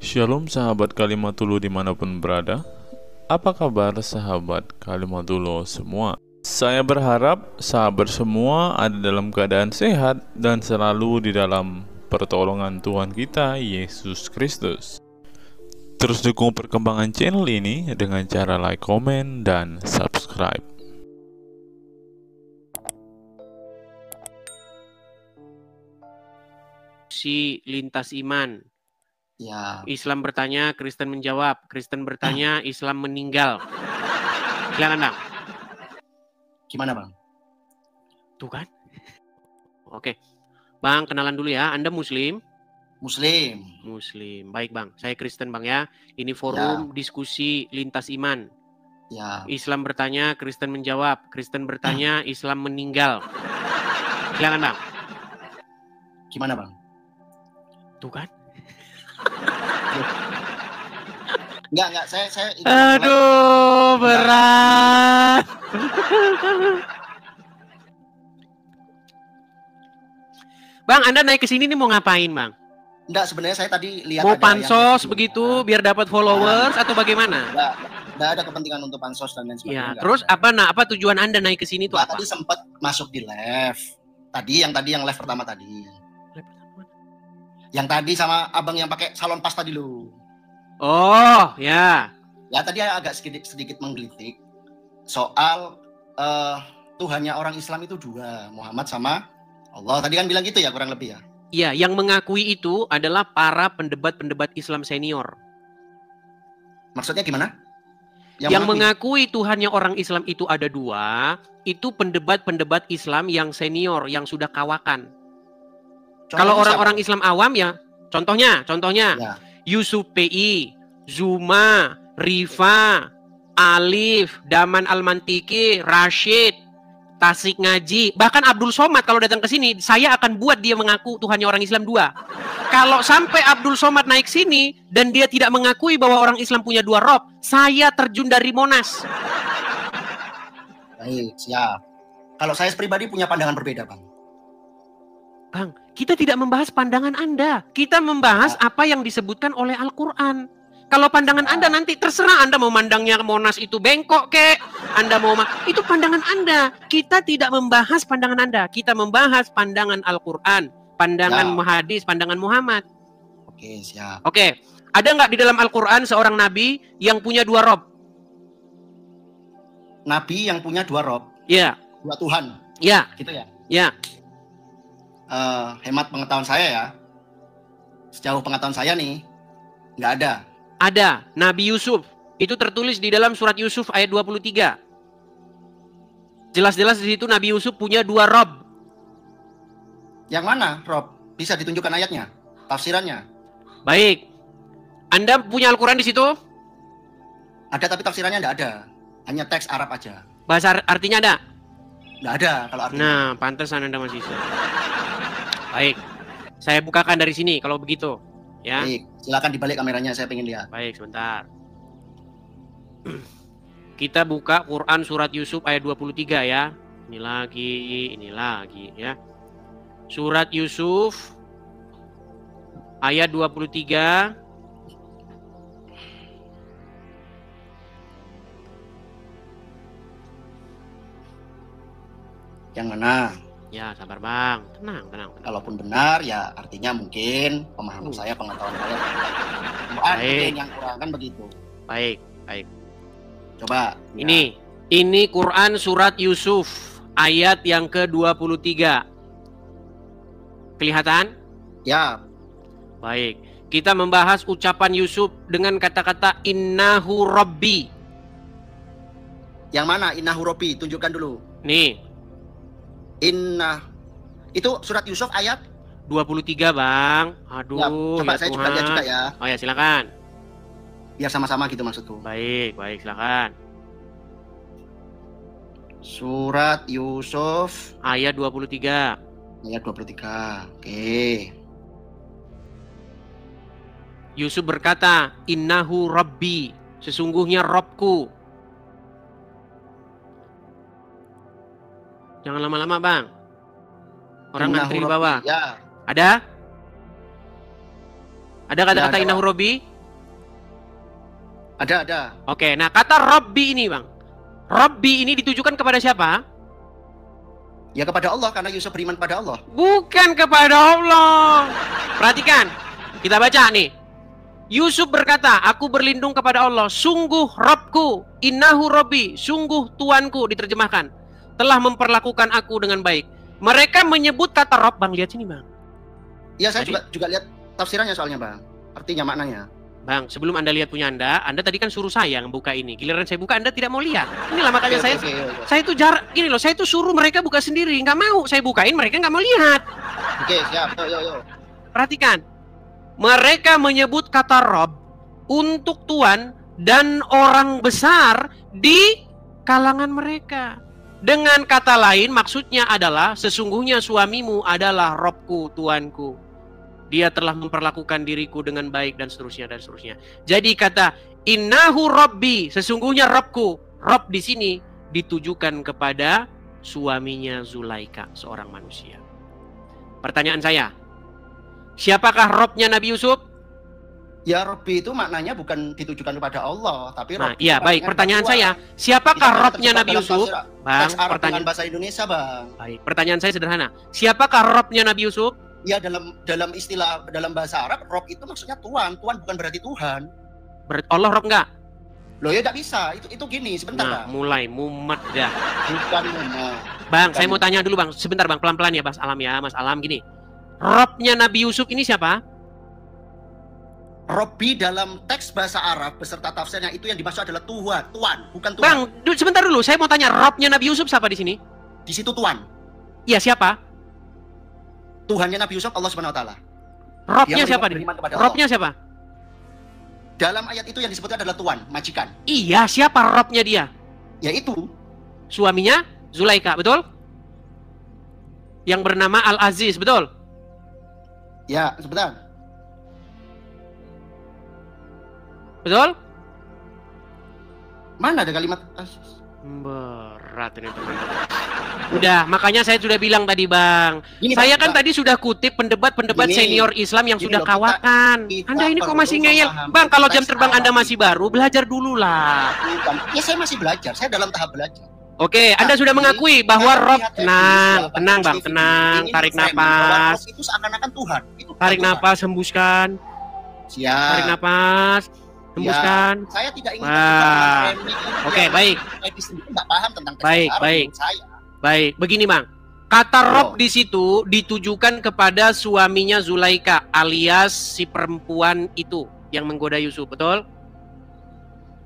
Shalom sahabat Kalimatulu dimanapun berada. Apa kabar sahabat Kalimatulu semua? Saya berharap sahabat semua ada dalam keadaan sehat dan selalu di dalam pertolongan Tuhan kita Yesus Kristus. Terus dukung perkembangan channel ini dengan cara like, komen, dan subscribe. Lintas iman. Ya. Islam bertanya, Kristen menjawab. Kristen bertanya, Islam meninggal. Silakan, Bang. Gimana, Bang? Tuh kan? Oke. Bang, kenalan dulu ya. Anda Muslim? Muslim. Muslim. Baik, Bang. Saya Kristen, Bang ya. Ini forum diskusi lintas iman. Ya. Islam bertanya, Kristen menjawab. Kristen bertanya, Islam meninggal. Silakan, Bang. Gimana, Bang? Tuh kan? Enggak, saya Aduh, berat. Bang, Anda naik ke sini nih mau ngapain, Bang? Enggak, sebenarnya saya tadi lihat mau ada pansos yang begitu biar dapat followers atau bagaimana? Enggak ada kepentingan untuk pansos dan lain sebagainya. Ya, terus ada. apa tujuan Anda naik ke sini tuh apa? Tadi sempat masuk di live. Yang live pertama tadi. Yang tadi sama abang yang pakai salon pas tadi lu. Oh, ya. Ya tadi agak sedikit menggelitik soal Tuhannya orang Islam itu dua, Muhammad sama Allah. Tadi kan bilang gitu ya kurang lebih ya. Iya, yang mengakui itu adalah para pendebat-pendebat Islam senior. Maksudnya gimana? Yang mengakui Tuhannya orang Islam itu ada dua, itu pendebat-pendebat Islam yang senior, yang sudah kawakan. Kalau orang-orang Islam awam ya, contohnya ya. Yusuf PI, Zuma, Rifa, Alif, Daman Al-Mantiki, Rashid, Tasik Ngaji, bahkan Abdul Somad kalau datang ke sini, saya akan buat dia mengaku Tuhannya orang Islam dua. Kalau sampai Abdul Somad naik sini dan dia tidak mengakui bahwa orang Islam punya dua rob, saya terjun dari Monas. Baik, siap. Kalau saya pribadi punya pandangan berbeda, Bang. Bang, kita tidak membahas pandangan Anda. Kita membahas apa yang disebutkan oleh Al-Quran. Kalau pandangan Anda nanti terserah Anda mau mandangnya Monas itu bengkok kek. Anda mau itu pandangan Anda. Kita tidak membahas pandangan Anda. Kita membahas pandangan Al-Quran. Pandangan hadis, pandangan Muhammad. Oke, siap. Oke. Ada nggak di dalam Al-Quran seorang nabi yang punya dua rob? Nabi yang punya dua rob? Iya. Dua Tuhan? Iya. Gitu ya? Iya. Hemat pengetahuan saya ya. Sejauh pengetahuan saya nih, nggak ada. Ada. Nabi Yusuf. Itu tertulis di dalam surat Yusuf ayat 23. Jelas-jelas di situ Nabi Yusuf punya dua rob. Yang mana rob? Bisa ditunjukkan ayatnya? Tafsirannya? Baik. Anda punya Al-Quran di situ? Ada, tapi tafsirannya nggak ada. Hanya teks Arab aja. Bahasa artinya ada? Nggak ada kalau artinya. Nah, pantesan Anda masih sih. Baik. Saya bukakan dari sini kalau begitu. Ya. Baik, silakan dibalik kameranya, saya pengen lihat. Baik, sebentar. Kita buka Quran surat Yusuf ayat 23 ya. Ini lagi ya. Surat Yusuf ayat 23. Yang mana? Ya, sabar Bang. Tenang. Kalaupun benar, ya artinya mungkin pemahaman saya, pengetahuan saya. Mungkin yang kurang kan begitu. Baik. Coba. Ini Quran surat Yusuf ayat yang ke-23. Kelihatan? Ya. Baik. Kita membahas ucapan Yusuf dengan kata-kata innahu rabbi. Yang mana innahu rabbi? Tunjukkan dulu. Nih. Itu surat Yusuf ayat 23, Bang. Aduh, ya, coba saya juga lihat juga ya. Oh ya, silakan. Biar sama-sama gitu maksudku. Baik, silakan. Surat Yusuf ayat 23. Ayat 23. Oke. Yusuf berkata, innahu rabbi, sesungguhnya Robku. Jangan lama-lama, Bang. Orang ngantri di bawah. Ya. Ada? Ada kata-kata innahu rabbi? Ada. Oke, nah kata Rabbi ini Bang. Rabbi ini ditujukan kepada siapa? Ya kepada Allah, karena Yusuf beriman pada Allah. Bukan kepada Allah. Perhatikan, kita baca nih. Yusuf berkata, aku berlindung kepada Allah. Sungguh Rabbku, innahu Rabbi, sungguh Tuanku, diterjemahkan, telah memperlakukan aku dengan baik. Mereka menyebut kata Rabb, Bang, lihat sini Bang. Iya, saya juga lihat tafsirannya soalnya Bang. Artinya, maknanya. Bang, sebelum Anda lihat punya Anda tadi kan suruh saya membuka ini. Giliran saya buka, Anda tidak mau lihat. Inilah makanya saya itu gini loh, saya itu suruh mereka buka sendiri. Nggak mau, saya bukain, mereka nggak mau lihat. Oke, siap. Yo. Perhatikan. Mereka menyebut kata Rabb untuk Tuan dan orang besar di kalangan mereka. Dengan kata lain, maksudnya adalah sesungguhnya suamimu adalah Rabbku, Tuanku. Dia telah memperlakukan diriku dengan baik dan seterusnya dan seterusnya. Jadi kata innahu Rabbi, sesungguhnya Rabbku. Rabb di sini ditujukan kepada suaminya Zulaika, seorang manusia. Pertanyaan saya, siapakah Rabbnya Nabi Yusuf? Ya, Rabbi itu maknanya bukan ditujukan kepada Allah, tapi Nah, iya, baik. Pertanyaan saya, siapakah Rabbnya Nabi Yusuf? Bang, pertanyaan bahasa Indonesia, Bang. Baik, pertanyaan saya sederhana. Siapakah Rabbnya Nabi Yusuf? Ya, dalam istilah dalam bahasa Arab, Rabb itu maksudnya Tuhan. Tuhan bukan berarti Tuhan. Allah Rabb enggak? Loh ya, enggak bisa. Itu gini, sebentar, Nah, Bang. mulai mumet dah. Bukan mumet. Bang, saya mau tanya dulu, Bang. Sebentar, Bang. Pelan-pelan ya, Mas Alam ya. Mas Alam, gini. Rabbnya Nabi Yusuf ini siapa? Rabbi dalam teks bahasa Arab beserta tafsirnya itu yang dimaksud adalah Tuhan, bukan Tuhan. Bang, sebentar dulu. Saya mau tanya, Rabbnya Nabi Yusuf siapa di sini? Di situ Tuhan. Iya, siapa? Tuhannya Nabi Yusuf Allah Subhanahu wa taala. Rabbnya siapa di sini? Rabbnya siapa? Dalam ayat itu yang disebutkan adalah Tuhan, majikan. Iya, siapa Rabbnya dia? Yaitu Suaminya Zulaika, betul? Yang bernama Al-Aziz, betul? Ya, sebentar. Betul? Mana ada kalimat berat ini teman-teman. Udah, makanya saya sudah bilang tadi Bang. Gini, saya Bang, kan tadi sudah kutip pendebat-pendebat senior Islam yang sudah loh, kawakan. Anda ini kok masih ngeyel? Bang, kalau jam terbang Anda masih baru, belajar dulu lah. Ya, saya masih belajar. Saya dalam tahap belajar. Oke, Anda sudah mengakui bahwa Rabb, tenang Bang, tenang, tarik napas. Itu seakan-akan Tuhan. Tarik napas, hembuskan. Siap. Tarik napas, hembuskan. Ya, saya tidak ingin Oke, baik. Saya sendiri nggak paham tentang baik. Baik, begini Bang. Kata Rabb di situ ditujukan kepada suaminya Zulaika alias si perempuan itu yang menggoda Yusuf, betul?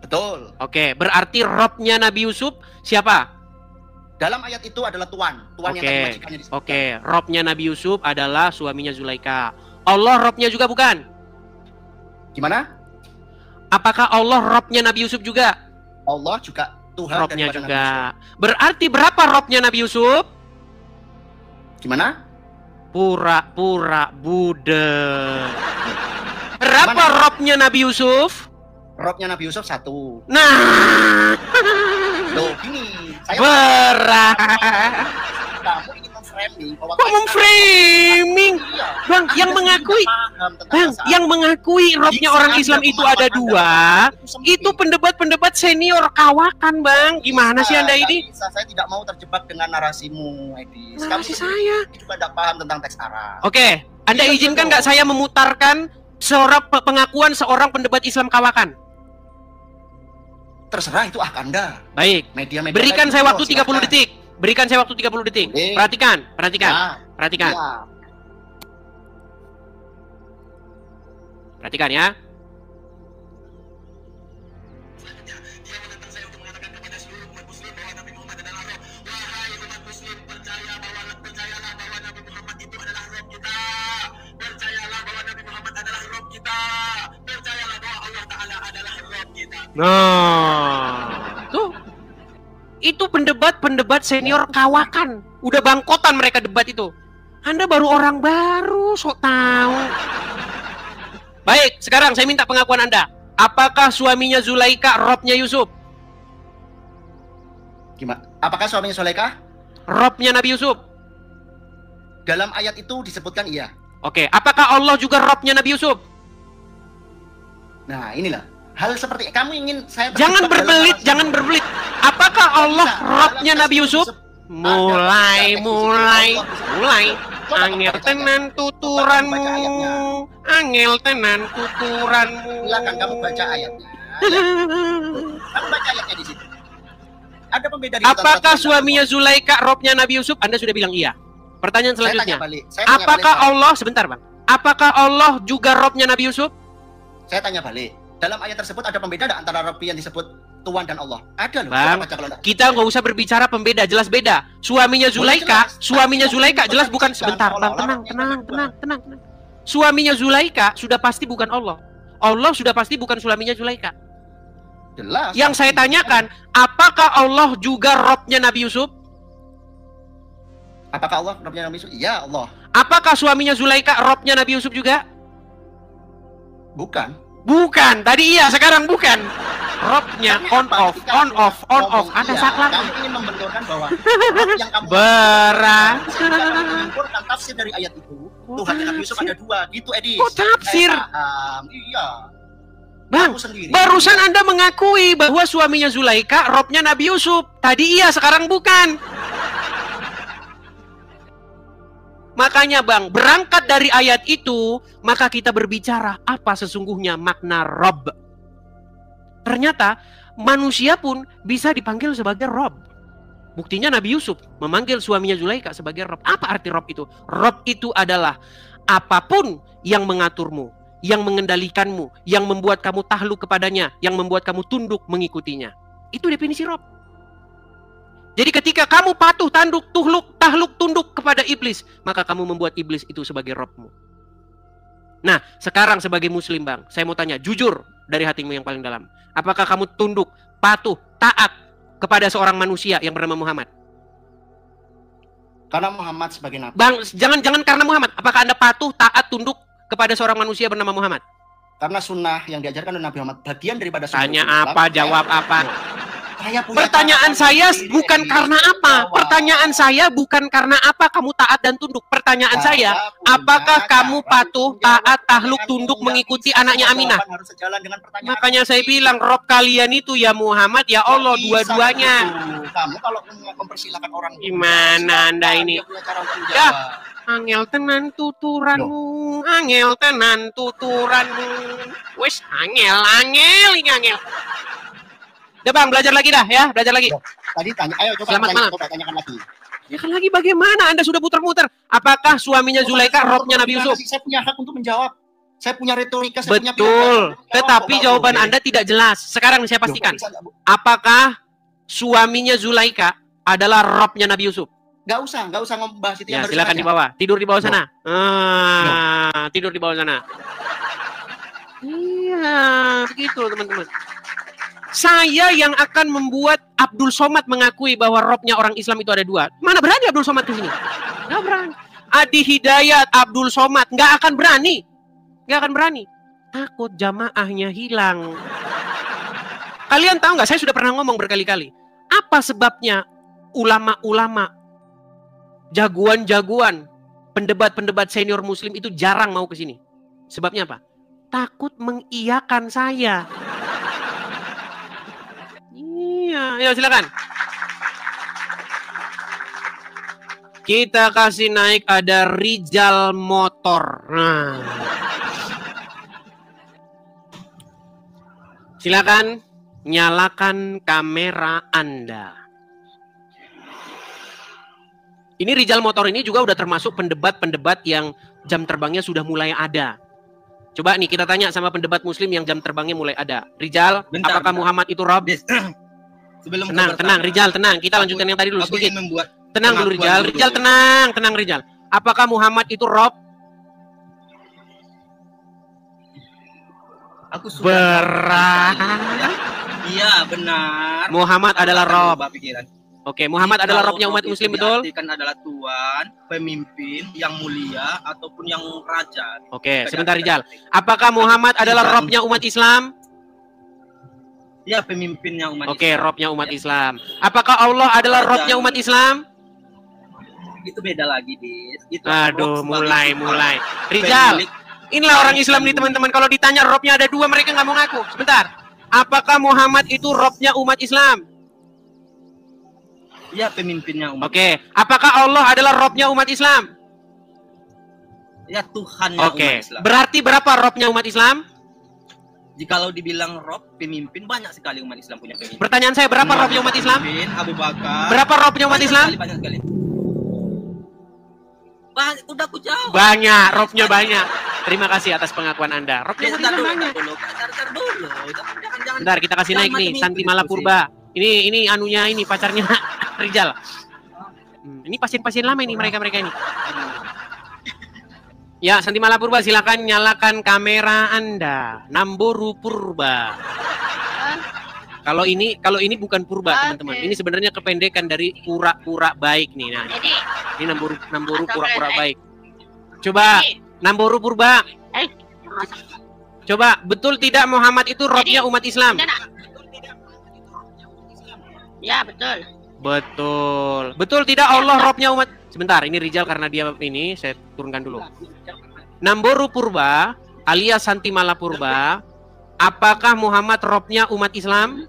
Betul. Oke, berarti Rabbnya Nabi Yusuf siapa? Dalam ayat itu adalah Tuhan yang tadi majikannya disebutkan. Oke, Rabbnya Nabi Yusuf adalah suaminya Zulaika. Allah Rabbnya juga bukan? Gimana? Apakah Allah Rabbnya Nabi Yusuf juga? Allah juga Tuhan Rabbnya juga. Berarti berapa Rabbnya Nabi Yusuf? Gimana? Pura-pura Buddha. Berapa Rabbnya Nabi Yusuf? Rabbnya Nabi Yusuf 1. Nah. Loh, gini. Saya berat. Kamu ingin memframing. Kok memframing? Iya. Bang, yang mengakui yang mengakui Rabbnya orang Islam itu ada 2. Itu pendebat-pendebat senior kawakan, Bang. Gimana sih Anda ini? Saya tidak mau terjebak dengan narasimu, Edi. Narasi saya. Juga tidak paham tentang teks Arab. Oke, Anda izinkan nggak saya memutarkan pengakuan seorang pendebat Islam kawakan? Terserah, itu hak Anda. Baik. Media-media berikan saya waktu 30 detik. Berikan saya waktu 30 detik. Perhatikan. Ya. Perhatikan ya. Nah, tuh. Itu pendebat senior kawakan. Udah bangkotan mereka debat itu. Anda baru orang baru, sok tahu. Baik, sekarang saya minta pengakuan Anda. Apakah suaminya Zulaika Rabbnya Yusuf? Gimana? Apakah suaminya Zulaika Rabbnya Nabi Yusuf? Dalam ayat itu disebutkan iya. Oke, apakah Allah juga Rabbnya Nabi Yusuf? Nah, inilah. hal seperti kamu ingin saya Jangan berbelit, jangan berbelit. Apakah Allah Robnya Nabi Yusuf? Mulai. Angel tenan tuturanmu. Angel tenan tuturanmu. Silakan kamu baca ayatnya. Kamu baca ayatnya di situ. Ada pembeda di Apakah suaminya Zulaika Robnya Nabi Yusuf? Anda sudah bilang iya. Pertanyaan selanjutnya. Apakah Allah, sebentar Bang. Apakah Allah juga Robnya Nabi Yusuf? Saya tanya balik. Dalam ayat tersebut ada pembeda antara Rabbi yang disebut Tuhan dan Allah? Ada loh. Bang, kita nggak usah berbicara pembeda, jelas beda. Suaminya Zulaika jelas bukan. Sebentar Bang, tenang. Suaminya Zulaika sudah pasti bukan Allah. Allah sudah pasti bukan suaminya Zulaika. Jelas. Yang saya tanyakan, apakah Allah juga Robnya Nabi Yusuf? Apakah Allah Robnya Nabi Yusuf? Iya, Allah. Apakah suaminya Zulaika Robnya Nabi Yusuf juga? Bukan, tadi iya, sekarang bukan. Robnya on off. Ada saklar. Kamu ingin membenturkan bahwa Rob yang kamu menyimpulkan tafsir dari ayat itu, Tuhan Nabi Yusuf ada dua, gitu Edi. Kok tafsir? Iya. Bang, barusan Anda mengakui bahwa suaminya Zulaika Robnya Nabi Yusuf. Tadi iya, sekarang bukan. Makanya Bang, berangkat dari ayat itu, maka kita berbicara apa sesungguhnya makna Rob. Ternyata manusia pun bisa dipanggil sebagai Rob. Buktinya Nabi Yusuf memanggil suaminya Zulaika sebagai Rob. Apa arti Rob itu? Rob itu adalah apapun yang mengaturmu, yang mengendalikanmu, yang membuat kamu tahluk kepadanya, yang membuat kamu tunduk mengikutinya. Itu definisi Rob. Jadi ketika kamu patuh, tahluk, tunduk kepada iblis, maka kamu membuat iblis itu sebagai Robmu. Nah, sekarang sebagai muslim Bang, saya mau tanya, jujur dari hatimu yang paling dalam. Apakah kamu tunduk, patuh, taat kepada seorang manusia yang bernama Muhammad? Karena Muhammad sebagai nabi. Bang, jangan karena Muhammad. Apakah Anda patuh, taat, tunduk kepada seorang manusia bernama Muhammad? Karena sunnah yang diajarkan oleh Nabi Muhammad bagian daripada sunnah. Tanya apa, jawab apa? Pertanyaan saya bukan karena apa. Pertanyaan saya bukan karena apa kamu taat dan tunduk. Pertanyaan saya, apakah kamu patuh, taat, tahluk, tunduk mengikuti anaknya Aminah? Makanya saya bilang, Rob kalian itu ya Muhammad, ya Allah, dua-duanya. Kamu kalau mempersilahkan orang gimana Anda ini? Ya, angel tenan tuturanmu, angel tenan tuturanmu. Wes angel. Udah Bang, belajar lagi dah ya, belajar lagi. Tadi tanya, ayo coba tanyakan lagi. Ya kan lagi bagaimana? Anda sudah putar-putar. Apakah suaminya Zulaika Robnya Nabi Yusuf? Saya punya hak untuk menjawab. Saya punya retorika, saya punya pilihan. Tetapi jawaban Anda tidak jelas. Sekarang saya pastikan. Apakah suaminya Zulaika adalah Robnya Nabi Yusuf? Gak usah membahas itu. Ya, silakan di bawah. Tidur di bawah sana. Tidur di bawah sana. Iya, begitu teman-teman. Saya yang akan membuat Abdul Somad mengakui bahwa Robnya orang Islam itu ada dua. Mana berani Abdul Somad ke sini? Nggak berani. Adi Hidayat, Abdul Somad nggak akan berani. Takut jamaahnya hilang. Kalian tahu nggak? Saya sudah pernah ngomong berkali-kali. Apa sebabnya ulama-ulama, jagoan-jagoan, pendebat-pendebat senior Muslim itu jarang mau ke sini? Sebabnya apa? Takut mengiyakan saya. Iya, ayo silakan. Kita kasih naik ada Rijal Motor. Nah. Silakan nyalakan kamera Anda. Ini Rijal Motor ini juga udah termasuk pendebat-pendebat yang jam terbangnya sudah mulai ada. Coba nih kita tanya sama pendebat Muslim yang jam terbangnya mulai ada. Rijal, apakah Muhammad itu Rob? Tenang, Rijal, tenang. Kita lanjutkan yang tadi dulu sedikit. Tenang dulu, Rijal. Rijal, tenang, Rijal. Apakah Muhammad itu Rob? Aku sudah berat. Iya, benar. Muhammad adalah Rob. Oke, Muhammad adalah Robnya umat Muslim, betul? Diartikan adalah Tuhan, pemimpin yang mulia ataupun yang raja. Oke, sebentar Rijal. Apakah Muhammad adalah Robnya umat Islam? Ya, pemimpinnya umat Islam. Oke, Robnya umat Islam. Apakah Allah adalah Robnya umat Islam? Itu beda lagi, Dis. Itu aduh, mulai. Rijal, inilah orang Islam nih teman-teman. Kalau ditanya Robnya ada dua, mereka nggak mau ngaku. Sebentar. Apakah Muhammad itu robnya umat Islam? Ya, pemimpinnya umat. Oke. Apakah Allah adalah robnya umat Islam? Ya, Tuhannya Oke. umat Islam. Berarti berapa robnya umat Islam? Jikalau dibilang rob, pemimpin, banyak sekali umat Islam punya pemimpin. Pertanyaan saya, berapa robnya umat Islam? Pemimpin, Abu Bakar. Berapa robnya umat Islam? Banyak sekali. Banyak, udah aku jawab. Banyak, robnya banyak. Terima kasih atas pengakuan Anda. Robnya umat Islam banyak. Ntar dulu. Jangan, Bentar, kita kasih naik nih, Santi Malapurba. Ini anunya ini pacarnya Rijal. Ini pasien-pasien lama ini mereka ini. Ya, Santi Malapurba, silakan nyalakan kamera Anda. Namboru Purba. Kalau ini bukan purba, teman-teman. Ini sebenarnya kependekan dari pura-pura baik nih. Nah, ini Namboru pura-pura baik. Coba Namboru Purba. Coba, betul tidak Muhammad itu robnya umat Islam? Ya, betul. Betul. Betul tidak Allah robnya umat? Sebentar, ini Rijal karena dia ini saya turunkan dulu. Namboru Purba alias Santi Malapurba, apakah Muhammad robnya umat Islam?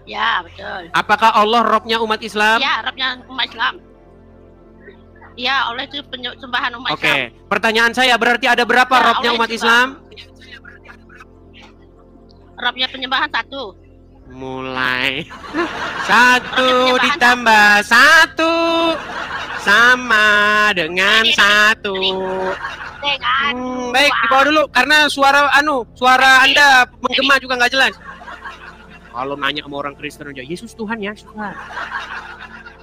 Ya, betul. Apakah Allah robnya umat Islam? Ya, robnya umat Islam. Ya, Allah itu penyembahan umat Islam. Oke, pertanyaan saya berarti ada berapa Ya, robnya Allah umat itu Islam? Robnya penyembahan 1. Mulai 1 ditambah 1 sama dengan 1. Baik, dibawa dulu karena suara Anda menggema juga nggak jelas. Kalau nanya sama orang Kristen aja, Yesus Tuhan ya, Tuhan.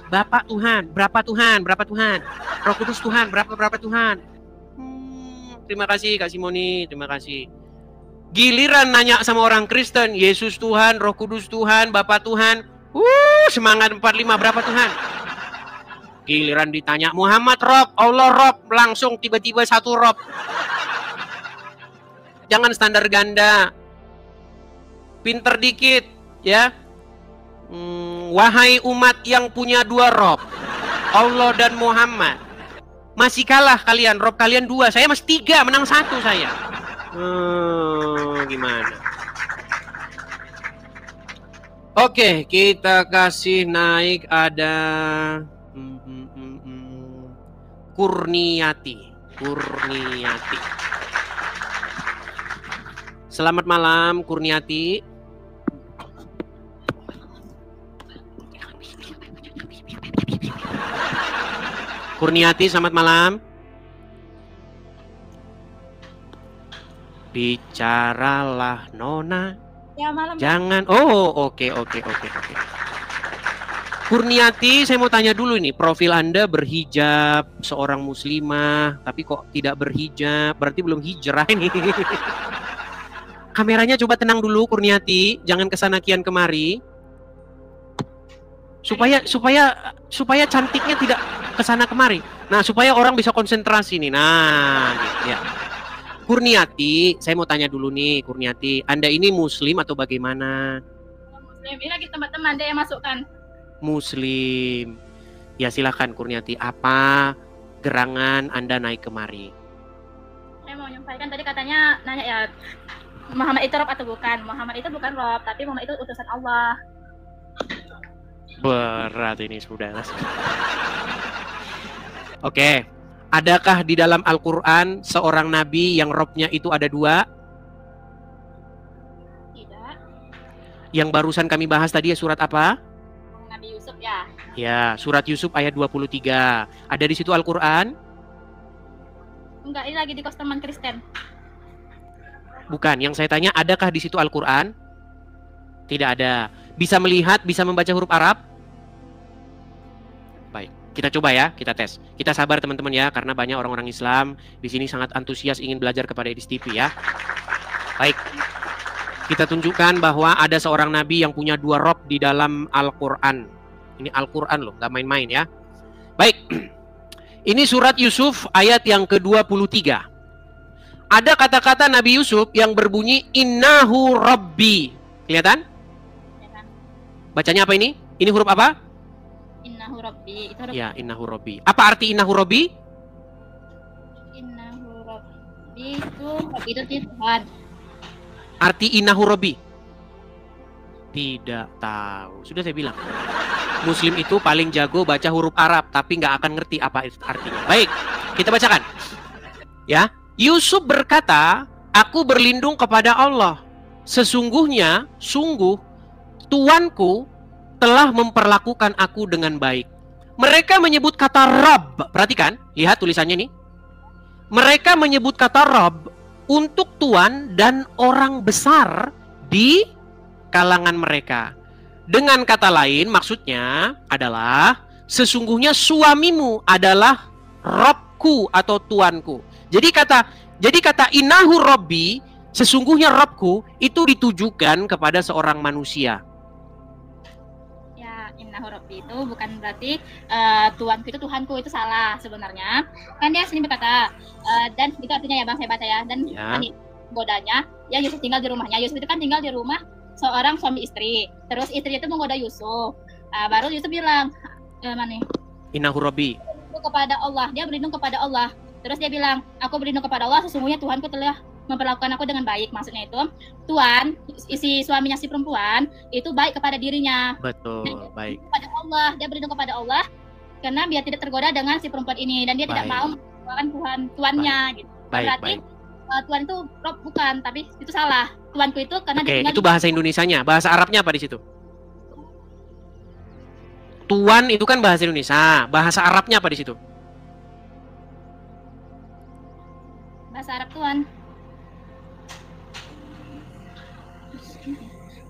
Bapak Tuhan, berapa Tuhan? Berapa Tuhan? Roh Kudus Tuhan, berapa Tuhan? Terima kasih Kak Simoni, terima kasih. Giliran nanya sama orang Kristen, Yesus Tuhan, Roh Kudus Tuhan, Bapak Tuhan, semangat 45, berapa Tuhan? Giliran ditanya Muhammad Rob, Allah Rob, langsung tiba-tiba 1 Rob. Jangan standar ganda, pinter dikit ya. Wahai umat yang punya 2 Rob, Allah dan Muhammad, masih kalah kalian, Rob kalian 2, saya masih 3, menang 1 saya. Gimana? Oke, kita kasih naik ada Kurniati. Selamat malam Kurniati. Kurniati, selamat malam. Bicaralah Nona. Ya, malam. Jangan. Oh, oke. Kurniati, saya mau tanya dulu nih, profil Anda berhijab, seorang muslimah, tapi kok tidak berhijab, berarti belum hijrah ini. Kameranya coba tenang dulu Kurniati, jangan kesana kian kemari. Supaya cantiknya tidak kesana kemari. Nah, supaya orang bisa konsentrasi nih. Nah, gitu ya. Kurniati, saya mau tanya dulu nih, Kurniati, Anda ini muslim atau bagaimana? Muslim, ini lagi teman-teman Anda yang masukkan. Muslim. Ya silakan Kurniati, apa gerangan Anda naik kemari? Saya mau menyampaikan tadi katanya nanya ya, Muhammad itu Rob atau bukan? Muhammad itu bukan Rob, tapi Muhammad itu utusan Allah. Berat ini sudah. Oke. Adakah di dalam Al-Quran seorang nabi yang robnya itu ada 2? Tidak. Yang barusan kami bahas tadi ya surat apa? Nabi Yusuf ya. Ya, surat Yusuf ayat 23. Ada di situ Al-Quran? Enggak, ini lagi di kos teman Kristen. Bukan, yang saya tanya adakah di situ Al-Quran? Tidak ada. Bisa melihat, bisa membaca huruf Arab? Baik, kita coba ya, kita tes. Kita sabar teman-teman ya, karena banyak orang-orang Islam di sini sangat antusias ingin belajar kepada Edis TV ya. Baik, kita tunjukkan bahwa ada seorang nabi yang punya 2 rob di dalam Al-Quran. Ini Al-Quran loh, gak main-main ya. Baik, ini surat Yusuf ayat yang ke-23. Ada kata-kata Nabi Yusuf yang berbunyi Innahu Rabbi. Kelihatan? Bacanya apa ini? Ini huruf apa? Innahu Rabbi. Itu huruf. Ya, Innahu Rabbi. Apa arti Innahu Rabbi? Innahu Rabbi itu Tuhan. Arti innahu rabbi? Tidak tahu. Sudah saya bilang. Muslim itu paling jago baca huruf Arab, tapi nggak akan ngerti apa itu artinya. Baik, kita bacakan. Ya, Yusuf berkata, aku berlindung kepada Allah. Sesungguhnya, sungguh, Tuanku telah memperlakukan aku dengan baik. Mereka menyebut kata Rabb. Perhatikan, lihat tulisannya nih. Mereka menyebut kata Rabb untuk Tuan dan orang besar di kalangan mereka. Dengan kata lain, maksudnya adalah sesungguhnya suamimu adalah Robku atau Tuanku. Jadi kata innahu Robbi, sesungguhnya Robku, itu ditujukan kepada seorang manusia. Ya, innahu rabbi itu bukan berarti Tuanku itu Tuhanku, itu salah sebenarnya. Kan dia sini berkata dan itu artinya ya Bang, saya baca ya. Dan godanya, ya Yusuf tinggal di rumahnya. Yusuf itu kan tinggal di rumah seorang suami istri. Terus istri itu menggoda Yusuf. Baru Yusuf bilang, mana nih? Innahu rabbi. Kepada Allah, dia berlindung kepada Allah. Terus dia bilang, aku berlindung kepada Allah, sesungguhnya Tuhanku telah memperlakukan aku dengan baik. Maksudnya itu, Tuhan, isi suaminya si perempuan, itu baik kepada dirinya. Betul, baik. Kepada Allah, dia berlindung kepada Allah, karena biar tidak tergoda dengan si perempuan ini. Dan dia tidak mau melakukan tuannya. Gitu. Berarti, Tuhan itu Rob bukan, tapi itu salah. Tuanku itu karena itu bahasa Indonesianya. Bahasa Arabnya apa di situ? Tuan itu kan bahasa Indonesia. Bahasa Arabnya apa di situ? Bahasa Arab Tuan.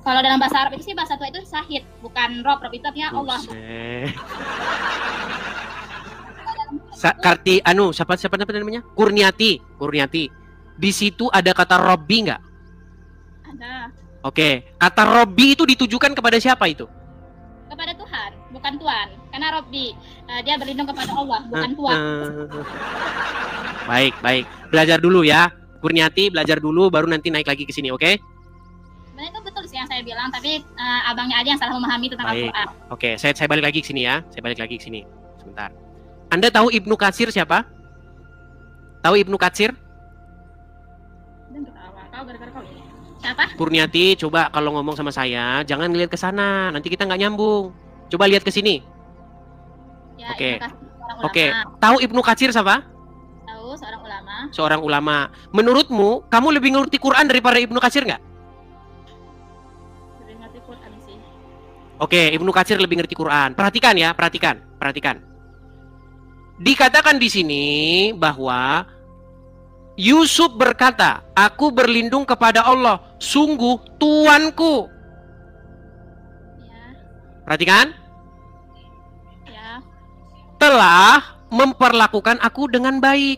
Kalau dalam bahasa Arab itu sih bahasa Tuhan itu Syahid, bukan Rob. Rob itu artinya Allah. Siapa namanya? Kurniati. Di situ ada kata Robbi nggak? Ada. Oke, kata Robbi itu ditujukan kepada siapa itu? Kepada Tuhan, bukan Tuan. Karena Robbi, dia berlindung kepada Allah, bukan Tuhan. Baik. Belajar dulu ya. Kurniati, belajar dulu, baru nanti naik lagi ke sini, oke? Sebenarnya itu betul sih yang saya bilang, tapi abangnya aja yang salah memahami tentang Al-Quran. Oke, saya balik lagi ke sini ya. Sebentar. Anda tahu Ibnu Katsir siapa? Tahu Ibnu Katsir? Tahu gara-gara kau ini. Siapa? Kurniati, coba kalau ngomong sama saya, jangan ngelihat ke sana, nanti kita nggak nyambung. Coba lihat ke sini. Ya, Oke. Tahu Ibnu Katsir siapa? Tahu, seorang ulama. Menurutmu, kamu lebih ngerti Quran daripada Ibnu Katsir nggak? Lebih ngerti Quran sih. Oke, Ibnu Katsir lebih ngerti Quran. Perhatikan ya, perhatikan. Dikatakan di sini bahwa Yusuf berkata, aku berlindung kepada Allah, sungguh Tuanku. Ya. Perhatikan. Ya. Telah memperlakukan aku dengan baik.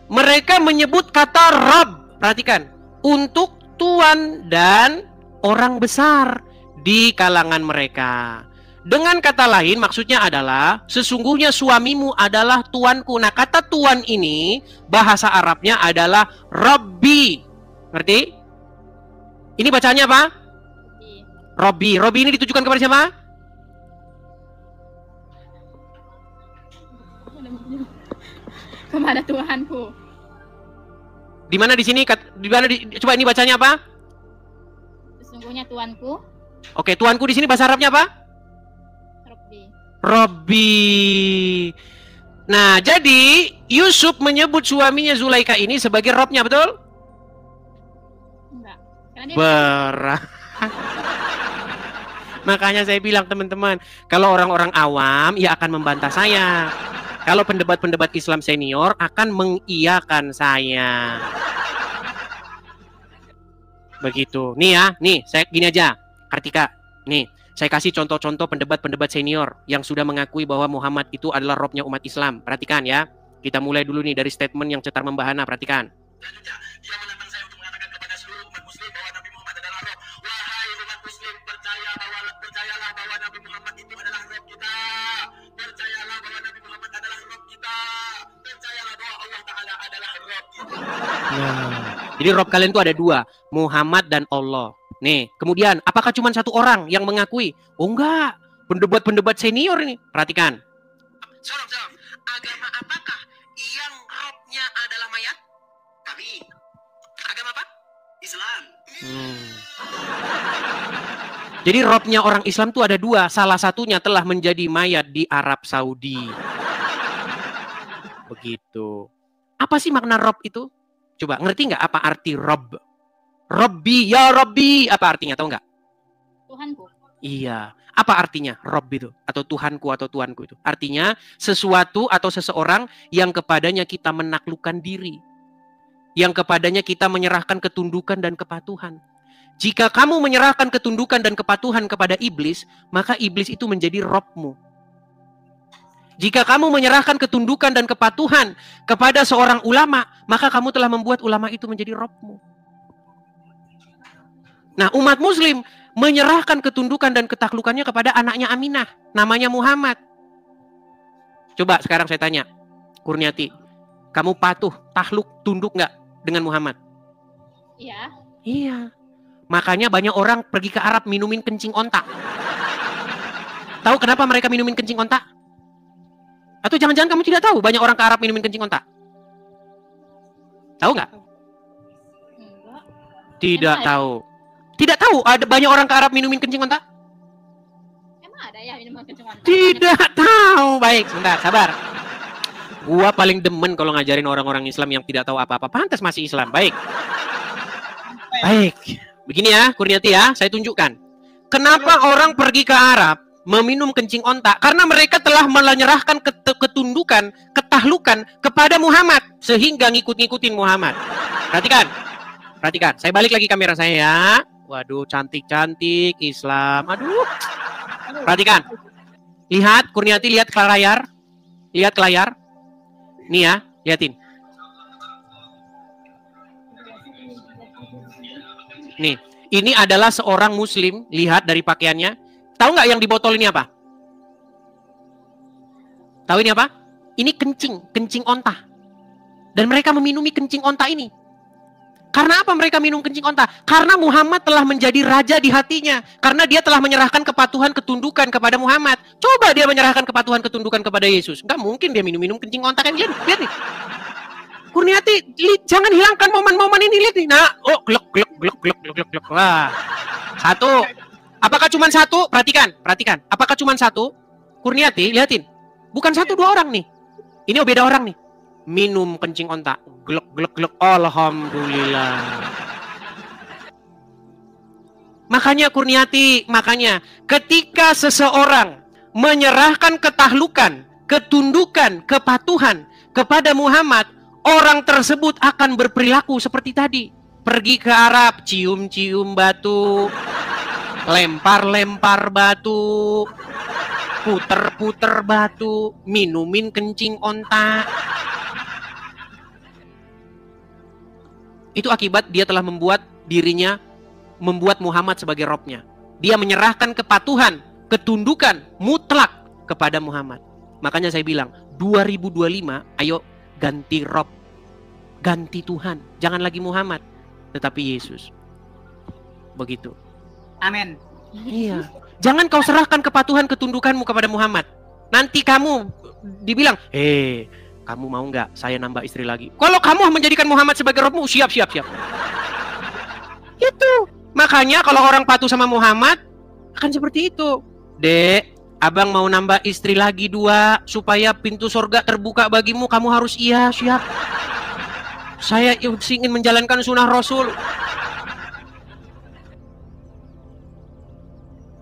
Mereka menyebut kata Rabb, perhatikan, untuk Tuan dan orang besar di kalangan mereka. Dengan kata lain maksudnya adalah sesungguhnya suamimu adalah tuanku. Nah, kata tuan ini bahasa Arabnya adalah Rabbi. Ngerti? Ini bacanya apa? Rabbi. Rabbi ini ditujukan kepada siapa? Kepada Tuhanku. Di mana di sini? Coba ini bacanya apa? Sesungguhnya Tuanku. Oke, tuanku di sini bahasa Arabnya apa? Robbi. Nah, jadi Yusuf menyebut suaminya Zulaikha ini sebagai Robnya, betul? Enggak. Berat. Makanya saya bilang teman-teman, kalau orang-orang awam ya akan membantah saya. Kalau pendebat-pendebat Islam senior akan mengiyakan saya. Begitu. Nih ya, saya gini aja, Kartika. Nih, saya kasih contoh-contoh pendebat-pendebat senior yang sudah mengakui bahwa Muhammad itu adalah Robnya umat Islam. Perhatikan ya. Kita mulai dulu nih dari statement yang cetar membahana. Perhatikan. Dia menantang saya untuk mengatakan kepada seluruh umat muslim bahwa Nabi Muhammad adalah Rob. Wahai umat muslim, percayalah bahwa Nabi Muhammad itu adalah Rob kita. Percayalah bahwa Nabi Muhammad adalah Rob kita. Percayalah bahwa Allah Ta'ala adalah Rob kita. Jadi Rob kalian itu ada dua, Muhammad dan Allah. Nih, kemudian apakah cuma satu orang yang mengakui? Oh enggak, pendebat-pendebat senior ini. Perhatikan. Salam. Agama apakah yang Robnya adalah mayat? Kami. Agama apa? Islam. Jadi robnya orang Islam itu ada dua. Salah satunya telah menjadi mayat di Arab Saudi. Begitu. Apa sih makna rob itu? Coba ngerti nggak apa arti rob? Robbi, ya Robbi. Apa artinya? Tahu nggak? Tuhanku. Iya. Apa artinya rob itu? Atau Tuhanku atau Tuanku itu? Artinya sesuatu atau seseorang yang kepadanya kita menaklukkan diri. Yang kepadanya kita menyerahkan ketundukan dan kepatuhan. Jika kamu menyerahkan ketundukan dan kepatuhan kepada iblis, maka iblis itu menjadi robmu. Jika kamu menyerahkan ketundukan dan kepatuhan kepada seorang ulama, maka kamu telah membuat ulama itu menjadi robmu. Nah, umat muslim menyerahkan ketundukan dan ketaklukannya kepada anaknya Aminah, namanya Muhammad. Coba sekarang saya tanya, Kurniati, kamu patuh, takluk, tunduk nggak dengan Muhammad? Iya. Iya. Makanya banyak orang pergi ke Arab minumin kencing onta. Tahu kenapa mereka minumin kencing onta? Atau jangan-jangan kamu tidak tahu banyak orang ke Arab minumin kencing onta? Tahu nggak? Enggak. Tidak Emang tahu. Tidak tahu ada banyak orang ke Arab minumin kencing onta? Emang ada ya minuman kencing onta? Tidak tahu. Baik, sebentar, sabar. Gua paling demen kalau ngajarin orang-orang Islam yang tidak tahu apa-apa. Pantas masih Islam. Baik. Baik. Begini ya, Kurniati ya, saya tunjukkan. Kenapa orang pergi ke Arab meminum kencing onta? Karena mereka telah menyerahkan ketundukan, ketahlukan kepada Muhammad. Sehingga ngikut-ngikutin Muhammad. Perhatikan. Perhatikan. Saya balik lagi kamera saya ya. Waduh, cantik-cantik Islam. Aduh. Perhatikan. Lihat, Kurniati, lihat ke layar. Lihat ke layar. Nih ya, liatin. Nih, ini adalah seorang muslim, lihat dari pakaiannya. Tahu nggak yang di botol ini apa? Tahu ini apa? Ini kencing, kencing onta. Dan mereka meminumi kencing onta ini. Karena apa mereka minum kencing onta? Karena Muhammad telah menjadi raja di hatinya. Karena dia telah menyerahkan kepatuhan, ketundukan kepada Muhammad. Coba dia menyerahkan kepatuhan, ketundukan kepada Yesus. Nggak mungkin dia minum-minum kencing onta kan. Lihat nih. Kurniati, jangan hilangkan momen-momen ini, lihat nih. Nah, oh, glok. Wah. Satu. Apakah cuma satu? Perhatikan. Apakah cuma satu? Kurniati, lihatin. Bukan satu dua orang nih. Ini beda orang nih. Minum kencing onta. Glok. Alhamdulillah. Makanya Kurniati, ketika seseorang menyerahkan ketahlukan, ketundukan, kepatuhan kepada Muhammad, orang tersebut akan berperilaku seperti tadi. Pergi ke Arab, cium-cium batu, lempar-lempar batu, puter-puter batu, minumin kencing onta. Itu akibat dia telah membuat dirinya, membuat Muhammad sebagai robnya. Dia menyerahkan kepatuhan, ketundukan mutlak kepada Muhammad. Makanya saya bilang, 2025, ayo ganti Rob, ganti Tuhan. Jangan lagi Muhammad, tetapi Yesus. Begitu. Amin. Iya. Jangan kau serahkan kepatuhan, ketundukanmu kepada Muhammad. Nanti kamu dibilang, kamu mau nggak saya nambah istri lagi? Kalau kamu menjadikan Muhammad sebagai Robmu, siap. Itu. Makanya kalau orang patuh sama Muhammad, akan seperti itu. Dek, abang mau nambah istri lagi 2 supaya pintu surga terbuka bagimu. Kamu harus siap. Saya ingin menjalankan sunnah Rasul.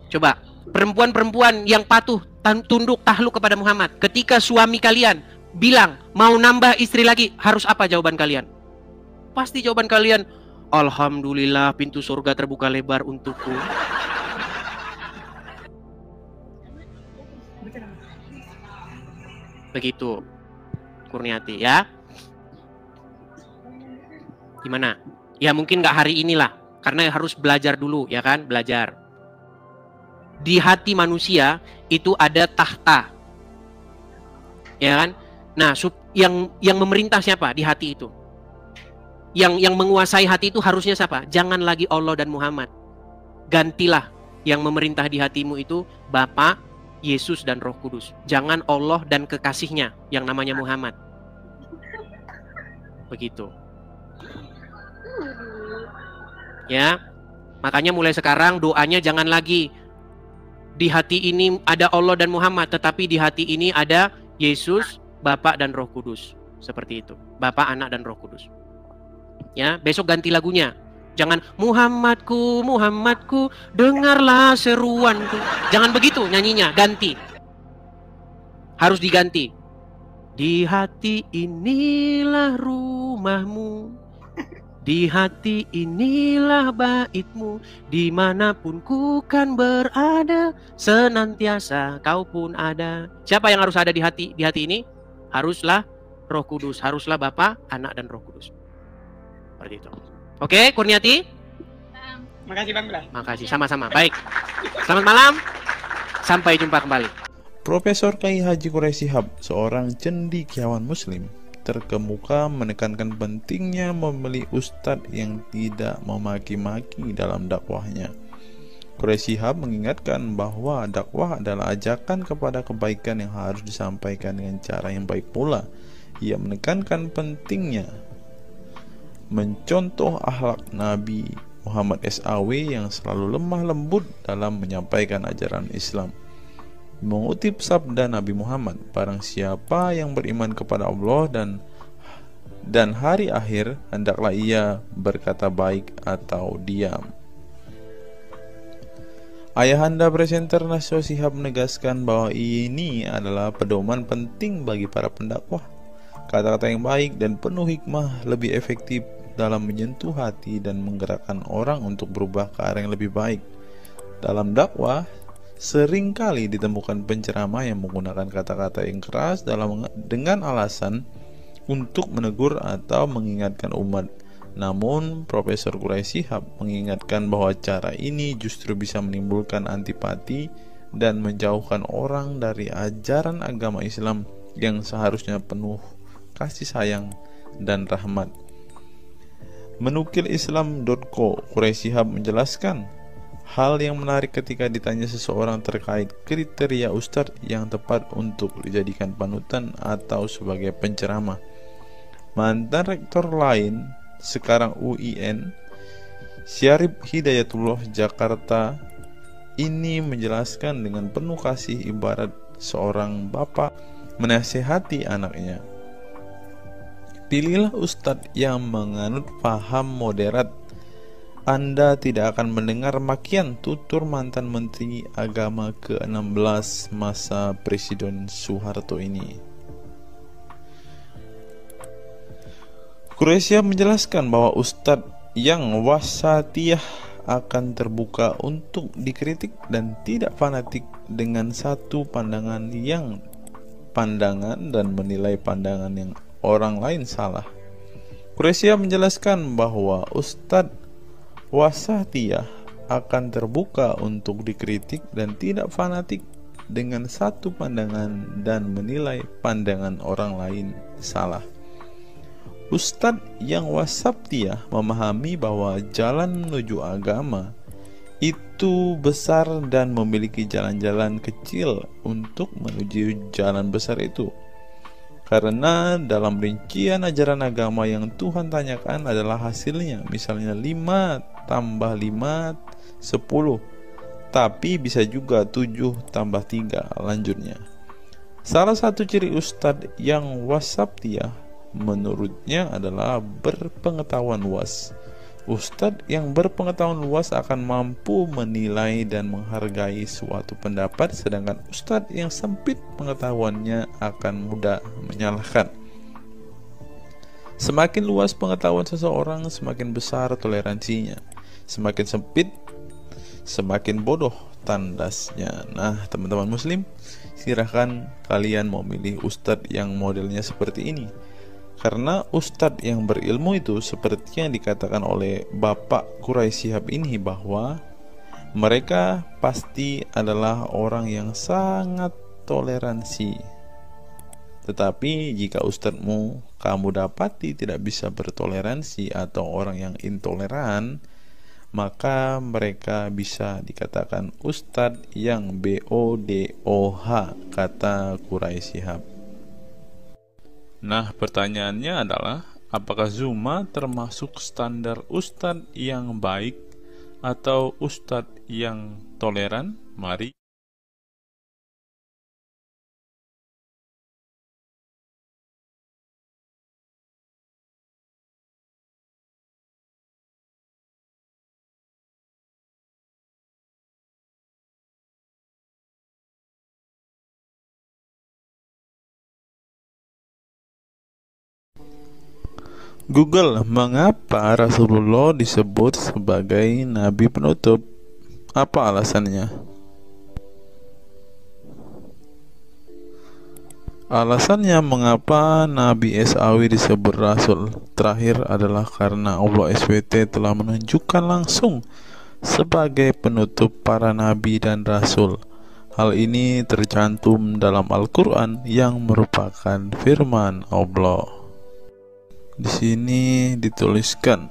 Coba, perempuan-perempuan yang patuh, tunduk, tahluk kepada Muhammad. Ketika suami kalian bilang mau nambah istri lagi, harus apa jawaban kalian? Pasti jawaban kalian, alhamdulillah pintu surga terbuka lebar untukku. Begitu, Kurniati ya. Gimana? Ya mungkin nggak hari inilah, karena harus belajar dulu ya kan, belajar. Di hati manusia itu ada tahta, ya kan? Nah, yang memerintah siapa di hati itu? Yang menguasai hati itu harusnya siapa? Jangan lagi Allah dan Muhammad. Gantilah yang memerintah di hatimu itu Bapa, Yesus dan Roh Kudus. Jangan Allah dan kekasihnya yang namanya Muhammad. Begitu. Ya. Makanya mulai sekarang doanya jangan lagi di hati ini ada Allah dan Muhammad, tetapi di hati ini ada Yesus, Bapa dan Roh Kudus. Seperti itu. Bapa, Anak dan Roh Kudus. Ya, besok ganti lagunya. Jangan Muhammadku, Muhammadku, dengarlah seruanku. Jangan begitu nyanyinya, ganti. Harus diganti. Di hati inilah rumahmu. Di hati inilah baitmu, dimanapun ku kan berada, senantiasa kau pun ada. Siapa yang harus ada di hati ini? Haruslah Roh Kudus, haruslah Bapa, Anak dan Roh Kudus. Seperti itu. Oke, Kurniati? Makasih Bang Blas. Makasih, sama-sama. Baik. Selamat malam. Sampai jumpa kembali. Profesor Kiai Haji Quraisy Shihab, seorang cendekiawan muslim, terkemuka menekankan pentingnya memilih ustadz yang tidak memaki-maki dalam dakwahnya. Quraisy Shihab mengingatkan bahwa dakwah adalah ajakan kepada kebaikan yang harus disampaikan dengan cara yang baik pula. Ia menekankan pentingnya mencontoh akhlak Nabi Muhammad SAW yang selalu lemah lembut dalam menyampaikan ajaran Islam. Mengutip sabda Nabi Muhammad, barang siapa yang beriman kepada Allah dan hari akhir, hendaklah ia berkata baik atau diam. Ayahanda presenter Nasyo Shihab menegaskan bahwa ini adalah pedoman penting bagi para pendakwah. Kata-kata yang baik dan penuh hikmah lebih efektif dalam menyentuh hati dan menggerakkan orang untuk berubah ke arah yang lebih baik. Dalam dakwah, seringkali ditemukan penceramah yang menggunakan kata-kata yang keras dengan alasan untuk menegur atau mengingatkan umat. Namun, Profesor Quraisy Shihab mengingatkan bahwa cara ini justru bisa menimbulkan antipati dan menjauhkan orang dari ajaran agama Islam yang seharusnya penuh kasih sayang dan rahmat. Menukil Islam.co, Quraisy Shihab menjelaskan hal yang menarik ketika ditanya seseorang terkait kriteria ustadz yang tepat untuk dijadikan panutan atau sebagai penceramah. Mantan rektor lain, sekarang UIN, Syarif Hidayatullah Jakarta, ini menjelaskan dengan penuh kasih ibarat seorang bapak menasihati anaknya. Pilihlah ustadz yang menganut paham moderat. Anda tidak akan mendengar makian tutur mantan Menteri Agama ke-16 masa Presiden Soeharto ini. Quraisy menjelaskan bahwa ustadz yang wasatiyah akan terbuka untuk dikritik dan tidak fanatik dengan satu pandangan dan menilai pandangan yang orang lain salah. Quraisy menjelaskan bahwa ustadz wasatiyah akan terbuka untuk dikritik dan tidak fanatik dengan satu pandangan dan menilai pandangan orang lain salah. Ustadz yang wasatiyah memahami bahwa jalan menuju agama itu besar dan memiliki jalan-jalan kecil untuk menuju jalan besar itu. Karena dalam rincian ajaran agama yang Tuhan tanyakan adalah hasilnya, misalnya 5 tambah 5 10, tapi bisa juga 7 tambah 3 lanjutnya. Salah satu ciri ustadz yang wasatiyah menurutnya adalah berpengetahuan luas. Ustadz yang berpengetahuan luas akan mampu menilai dan menghargai suatu pendapat, sedangkan ustadz yang sempit pengetahuannya akan mudah menyalahkan. Semakin luas pengetahuan seseorang, semakin besar toleransinya. Semakin sempit, semakin bodoh tandasnya. Nah, teman-teman muslim, silahkan kalian mau milih ustadz yang modelnya seperti ini. Karena ustadz yang berilmu itu seperti yang dikatakan oleh Bapak Quraisy Shihab ini, bahwa mereka pasti adalah orang yang sangat toleransi. Tetapi jika ustadzmu kamu dapati tidak bisa bertoleransi atau orang yang intoleran, maka mereka bisa dikatakan ustadz yang BODOH, kata Quraisy Shihab. Nah, pertanyaannya adalah, apakah Zuma termasuk standar ustadz yang baik atau ustadz yang toleran? Mari Google, mengapa Rasulullah disebut sebagai nabi penutup? Apa alasannya? Alasannya mengapa Nabi SAW disebut Rasul terakhir adalah karena Allah SWT telah menunjukkan langsung sebagai penutup para nabi dan rasul. Hal ini tercantum dalam Al-Quran yang merupakan firman Allah. Di sini dituliskan,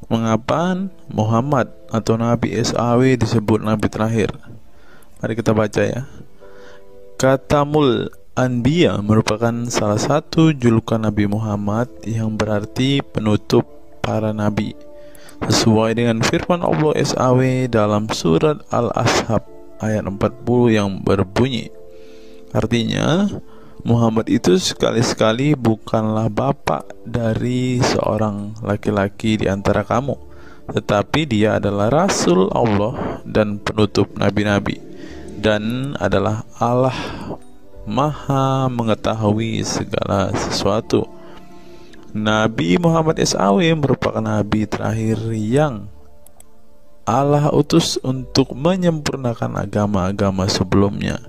mengapa Muhammad atau Nabi SAW disebut Nabi terakhir? Mari kita baca ya. Katamul Anbiya merupakan salah satu julukan Nabi Muhammad yang berarti penutup para nabi, sesuai dengan firman Allah SAW dalam surat Al-Ashab ayat 40 yang berbunyi, artinya Muhammad itu sekali-sekali bukanlah bapak dari seorang laki-laki di antara kamu, tetapi dia adalah Rasul Allah dan penutup nabi-nabi, dan adalah Allah Maha mengetahui segala sesuatu. Nabi Muhammad SAW merupakan nabi terakhir yang Allah utus untuk menyempurnakan agama-agama sebelumnya.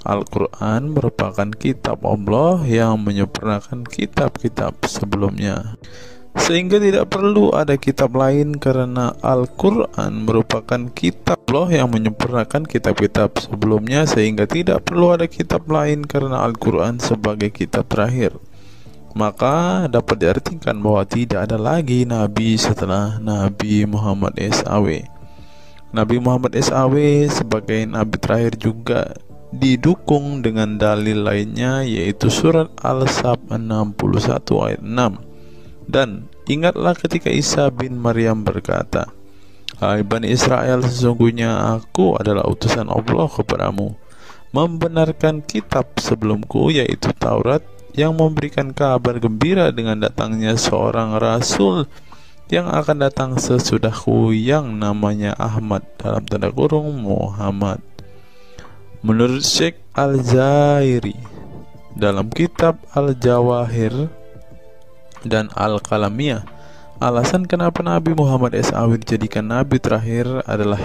Al-Quran merupakan kitab Allah yang menyempurnakan kitab-kitab sebelumnya, sehingga tidak perlu ada kitab lain karena Al-Quran merupakan kitab Allah yang menyempurnakan kitab-kitab sebelumnya, sehingga tidak perlu ada kitab lain karena Al-Quran sebagai kitab terakhir. Maka dapat diartikan bahwa tidak ada lagi nabi setelah Nabi Muhammad SAW. Nabi Muhammad SAW sebagai nabi terakhir juga didukung dengan dalil lainnya, yaitu surat Al-Sab 61 ayat 6. Dan ingatlah ketika Isa bin Maryam berkata, hai Bani Israel, sesungguhnya aku adalah utusan Allah kepadamu, membenarkan kitab sebelumku, yaitu Taurat, yang memberikan kabar gembira dengan datangnya seorang Rasul yang akan datang sesudahku, yang namanya Ahmad, dalam tanda kurung Muhammad. Menurut Syekh Al-Zairi dalam kitab Al-Jawahir dan Al-Kalamiyah, alasan kenapa Nabi Muhammad SAW dijadikan nabi terakhir adalah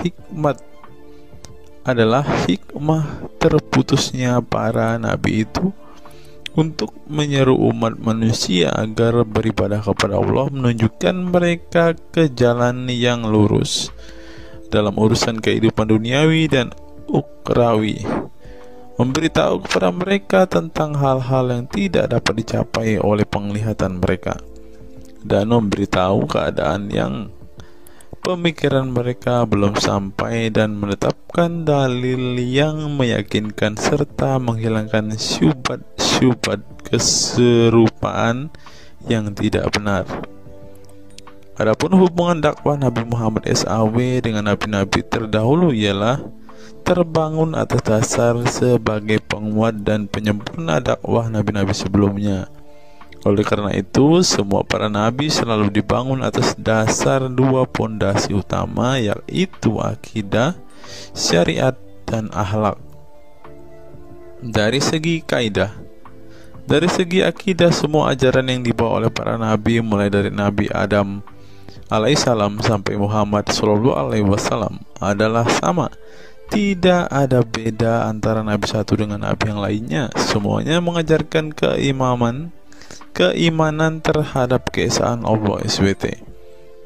hikmah terputusnya para nabi itu untuk menyeru umat manusia agar beribadah kepada Allah, menunjukkan mereka ke jalan yang lurus dalam urusan kehidupan duniawi dan ukrawi, memberitahu kepada mereka tentang hal-hal yang tidak dapat dicapai oleh penglihatan mereka, dan memberitahu keadaan yang pemikiran mereka belum sampai, dan menetapkan dalil yang meyakinkan serta menghilangkan syubhat keserupaan yang tidak benar. Adapun hubungan dakwah Nabi Muhammad SAW dengan nabi-nabi terdahulu ialah terbangun atas dasar sebagai penguat dan penyempurna dakwah nabi-nabi sebelumnya. Oleh karena itu, semua para nabi selalu dibangun atas dasar dua pondasi utama, yaitu akidah, syariat, dan akhlak. Dari segi kaidah, dari segi akidah, semua ajaran yang dibawa oleh para nabi, mulai dari Nabi Adam alaihissalam sampai Muhammad SAW, adalah sama. Tidak ada beda antara nabi satu dengan nabi yang lainnya. Semuanya mengajarkan keimanan terhadap keesaan Allah SWT,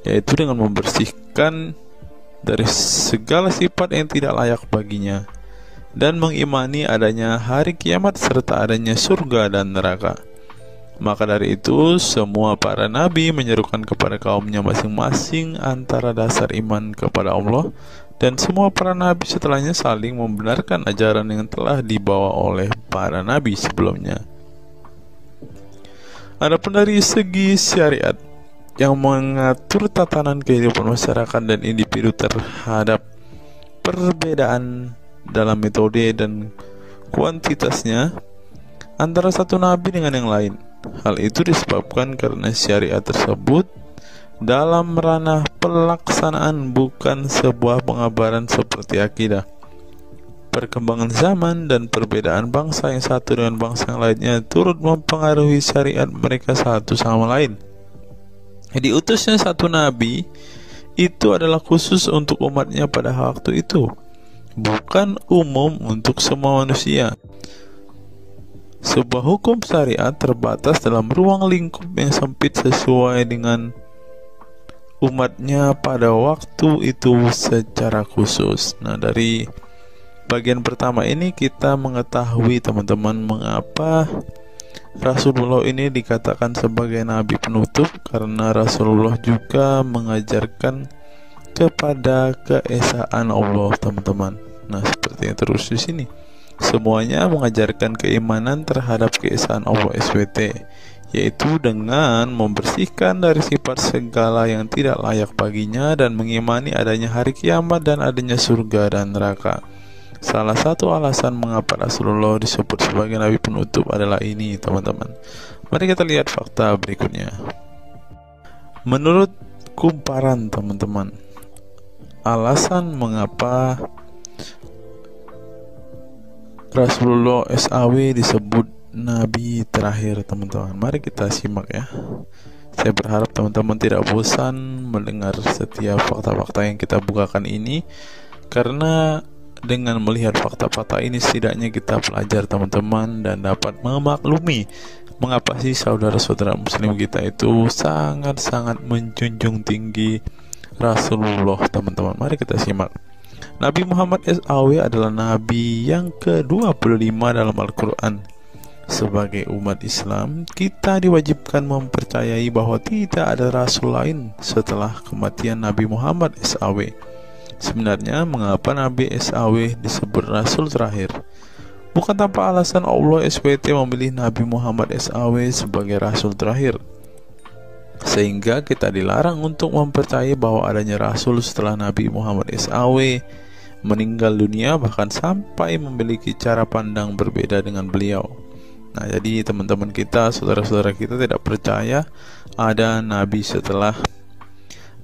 yaitu dengan membersihkan dari segala sifat yang tidak layak baginya, dan mengimani adanya hari kiamat serta adanya surga dan neraka. Maka dari itu, semua para nabi menyerukan kepada kaumnya masing-masing antara dasar iman kepada Allah, dan semua para nabi setelahnya saling membenarkan ajaran yang telah dibawa oleh para nabi sebelumnya. Adapun dari segi syariat, yang mengatur tatanan kehidupan masyarakat dan individu terhadap perbedaan dalam metode dan kuantitasnya antara satu nabi dengan yang lain. Hal itu disebabkan karena syariat tersebut dalam ranah pelaksanaan bukan sebuah pengabaran seperti akidah. Perkembangan zaman dan perbedaan bangsa yang satu dengan bangsa yang lainnya turut mempengaruhi syariat mereka satu sama lain. Diutusnya satu nabi itu adalah khusus untuk umatnya pada waktu itu, bukan umum untuk semua manusia. Sebuah hukum syariat terbatas dalam ruang lingkup yang sempit sesuai dengan umatnya pada waktu itu secara khusus. Nah, dari bagian pertama ini kita mengetahui teman-teman mengapa Rasulullah ini dikatakan sebagai nabi penutup, karena Rasulullah juga mengajarkan kepada keesaan Allah, teman-teman. Nah, seperti yang terus di sini. Semuanya mengajarkan keimanan terhadap keesaan Allah SWT, yaitu dengan membersihkan dari sifat segala yang tidak layak baginya dan mengimani adanya hari kiamat dan adanya surga dan neraka. Salah satu alasan mengapa Rasulullah disebut sebagai nabi penutup adalah ini, teman-teman. Mari kita lihat fakta berikutnya. Menurut kumparan, teman-teman, alasan mengapa Rasulullah SAW disebut nabi terakhir, teman-teman. Mari kita simak ya. Saya berharap teman-teman tidak bosan mendengar setiap fakta-fakta yang kita bukakan ini, karena dengan melihat fakta-fakta ini setidaknya kita belajar, teman-teman, dan dapat memaklumi mengapa sih saudara-saudara muslim kita itu sangat-sangat menjunjung tinggi Rasulullah, teman-teman. Mari kita simak. Nabi Muhammad SAW adalah nabi yang ke-25 dalam Al-Quran. Sebagai umat Islam, kita diwajibkan mempercayai bahwa tidak ada rasul lain setelah kematian Nabi Muhammad SAW. Sebenarnya, mengapa Nabi SAW disebut rasul terakhir? Bukan tanpa alasan Allah SWT memilih Nabi Muhammad SAW sebagai rasul terakhir, sehingga kita dilarang untuk mempercayai bahwa adanya rasul setelah Nabi Muhammad SAW meninggal dunia, bahkan sampai memiliki cara pandang berbeda dengan beliau. Nah, jadi teman-teman kita, saudara-saudara kita tidak percaya ada nabi setelah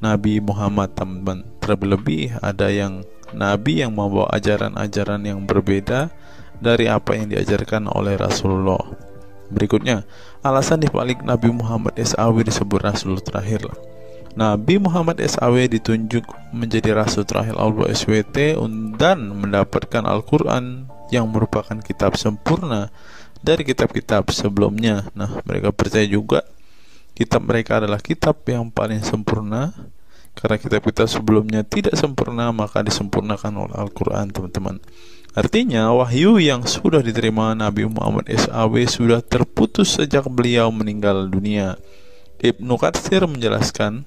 Nabi Muhammad, teman-teman. Terlebih ada yang nabi yang membawa ajaran-ajaran yang berbeda dari apa yang diajarkan oleh Rasulullah. Berikutnya, alasan dibalik Nabi Muhammad SAW disebut rasul terakhir. Nabi Muhammad SAW ditunjuk menjadi rasul terakhir Allah SWT dan mendapatkan Al-Quran yang merupakan kitab sempurna dari kitab-kitab sebelumnya. Nah, mereka percaya juga kitab mereka adalah kitab yang paling sempurna, karena kitab-kitab sebelumnya tidak sempurna, maka disempurnakan oleh Al-Quran, teman-teman. Artinya, wahyu yang sudah diterima Nabi Muhammad SAW sudah terputus sejak beliau meninggal dunia. Ibnu Katsir menjelaskan,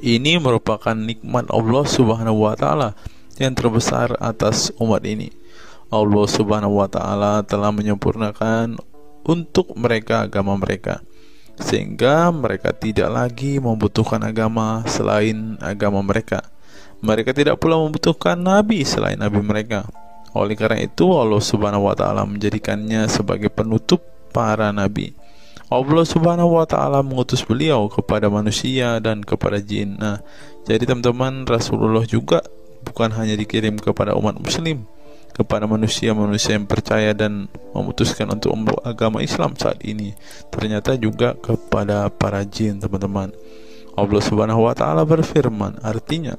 ini merupakan nikmat Allah Subhanahu wa Ta'ala yang terbesar atas umat ini. Allah Subhanahu wa Ta'ala telah menyempurnakan untuk mereka agama mereka, sehingga mereka tidak lagi membutuhkan agama selain agama mereka. Mereka tidak pula membutuhkan nabi selain nabi mereka. Oleh karena itu, Allah Subhanahu wa Ta'ala menjadikannya sebagai penutup para nabi. Allah Subhanahu wa Ta'ala mengutus beliau kepada manusia dan kepada jin. Nah, jadi teman-teman, Rasulullah juga bukan hanya dikirim kepada umat muslim, kepada manusia-manusia yang percaya dan memutuskan untuk memeluk agama Islam saat ini, ternyata juga kepada para jin, teman-teman. Allah Subhanahu wa Ta'ala berfirman, artinya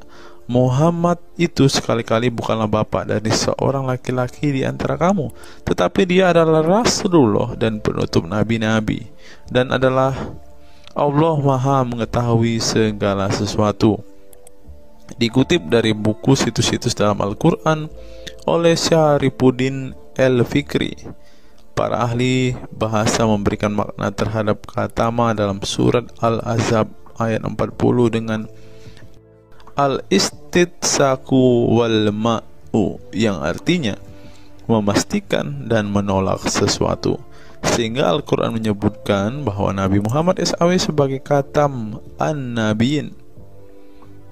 Muhammad itu sekali-kali bukanlah bapak dari seorang laki-laki di antara kamu, tetapi dia adalah Rasulullah dan penutup nabi-nabi, dan adalah Allah Maha mengetahui segala sesuatu. Dikutip dari buku situs-situs dalam Al-Quran oleh Syarifuddin Al-Fikri, para ahli bahasa memberikan makna terhadap kata ma dalam surat Al-Ahzab ayat 40 dengan al-istitsaku wal ma'u, yang artinya memastikan dan menolak sesuatu. sehingga Al-Quran menyebutkan bahwa Nabi Muhammad SAW sebagai khatam an-nabiyin.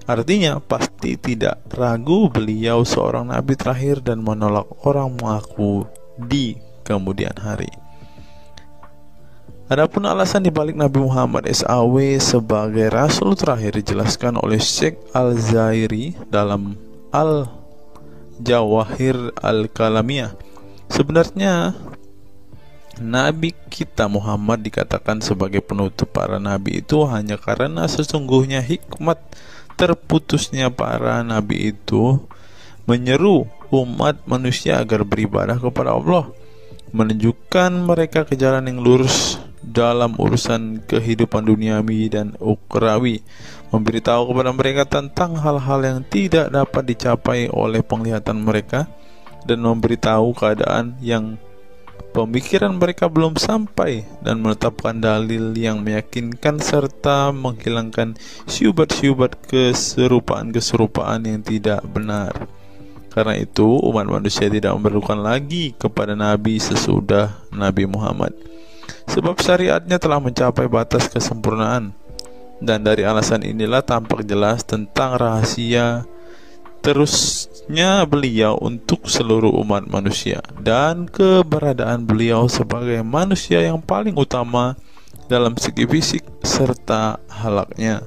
Artinya pasti tidak ragu beliau seorang nabi terakhir dan menolak orang mengaku di kemudian hari. Adapun alasan dibalik Nabi Muhammad SAW sebagai Rasul terakhir dijelaskan oleh Syekh Al-Zairi dalam Al-Jawahir Al-Kalamiyah. Sebenarnya Nabi kita Muhammad dikatakan sebagai penutup para nabi itu hanya karena sesungguhnya hikmat terputusnya para nabi itu menyeru umat manusia agar beribadah kepada Allah, menunjukkan mereka ke jalan yang lurus dalam urusan kehidupan duniawi dan ukhrawi, memberitahu kepada mereka tentang hal-hal yang tidak dapat dicapai oleh penglihatan mereka, dan memberitahu keadaan yang pemikiran mereka belum sampai, dan menetapkan dalil yang meyakinkan serta menghilangkan syubhat-syubhat keserupaan-keserupaan yang tidak benar. Karena itu umat manusia tidak memerlukan lagi kepada nabi sesudah Nabi Muhammad, sebab syariatnya telah mencapai batas kesempurnaan. Dan dari alasan inilah tampak jelas tentang rahasia terusnya beliau untuk seluruh umat manusia dan keberadaan beliau sebagai manusia yang paling utama dalam segi fisik serta halaknya.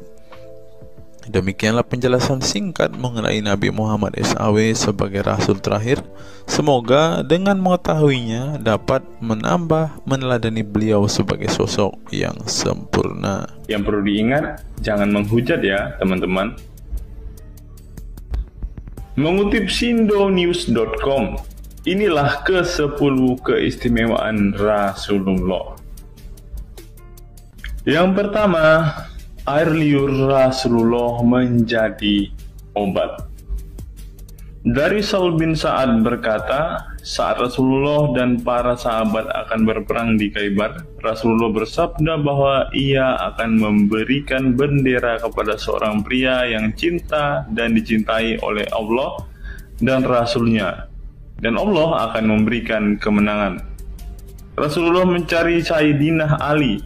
Demikianlah penjelasan singkat mengenai Nabi Muhammad SAW sebagai Rasul terakhir. Semoga dengan mengetahuinya dapat menambah meneladani beliau sebagai sosok yang sempurna. Yang perlu diingat, jangan menghujat ya teman-teman. Mengutip sindonews.com, inilah ke-10 keistimewaan Rasulullah. Yang pertama, air liur Rasulullah menjadi obat. Dari Sahl bin Sa'ad berkata, saat Rasulullah dan para sahabat akan berperang di Khaibar, Rasulullah bersabda bahwa ia akan memberikan bendera kepada seorang pria yang cinta dan dicintai oleh Allah dan Rasulnya, dan Allah akan memberikan kemenangan. Rasulullah mencari Sayyidina Ali,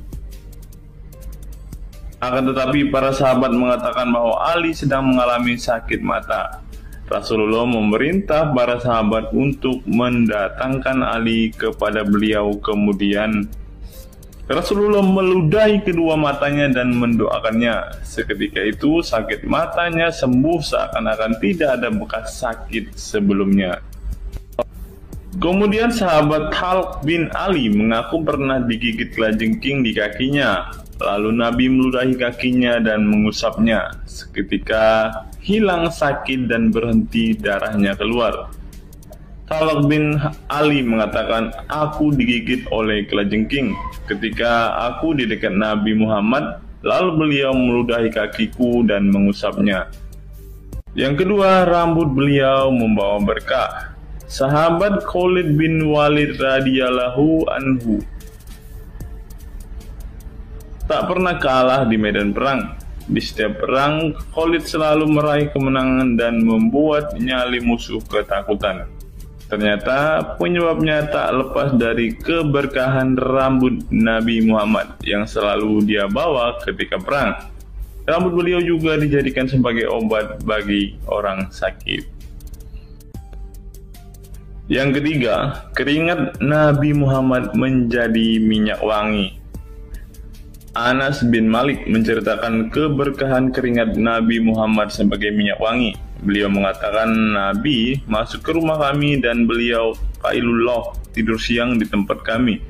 akan tetapi para sahabat mengatakan bahwa Ali sedang mengalami sakit mata. Rasulullah memerintah para sahabat untuk mendatangkan Ali kepada beliau. Kemudian Rasulullah meludahi kedua matanya dan mendoakannya. Seketika itu sakit matanya sembuh seakan-akan tidak ada bekas sakit sebelumnya. Kemudian sahabat Khalid bin Ali mengaku pernah digigit kalajengking di kakinya. Lalu Nabi meludahi kakinya dan mengusapnya. Seketika hilang sakit dan berhenti darahnya keluar. Khalid bin Ali mengatakan, aku digigit oleh kalajengking ketika aku di dekat Nabi Muhammad, lalu beliau meludahi kakiku dan mengusapnya. Yang kedua, rambut beliau membawa berkah. Sahabat Khalid bin Walid radhiyallahu anhu tak pernah kalah di medan perang. Di setiap perang, Khalid selalu meraih kemenangan dan membuat nyali musuh ketakutan. Ternyata penyebabnya tak lepas dari keberkahan rambut Nabi Muhammad yang selalu dia bawa ketika perang. Rambut beliau juga dijadikan sebagai obat bagi orang sakit. Yang ketiga, keringat Nabi Muhammad menjadi minyak wangi. Anas bin Malik menceritakan keberkahan keringat Nabi Muhammad sebagai minyak wangi. Beliau mengatakan, Nabi masuk ke rumah kami dan beliau qailullah, tidur siang di tempat kami.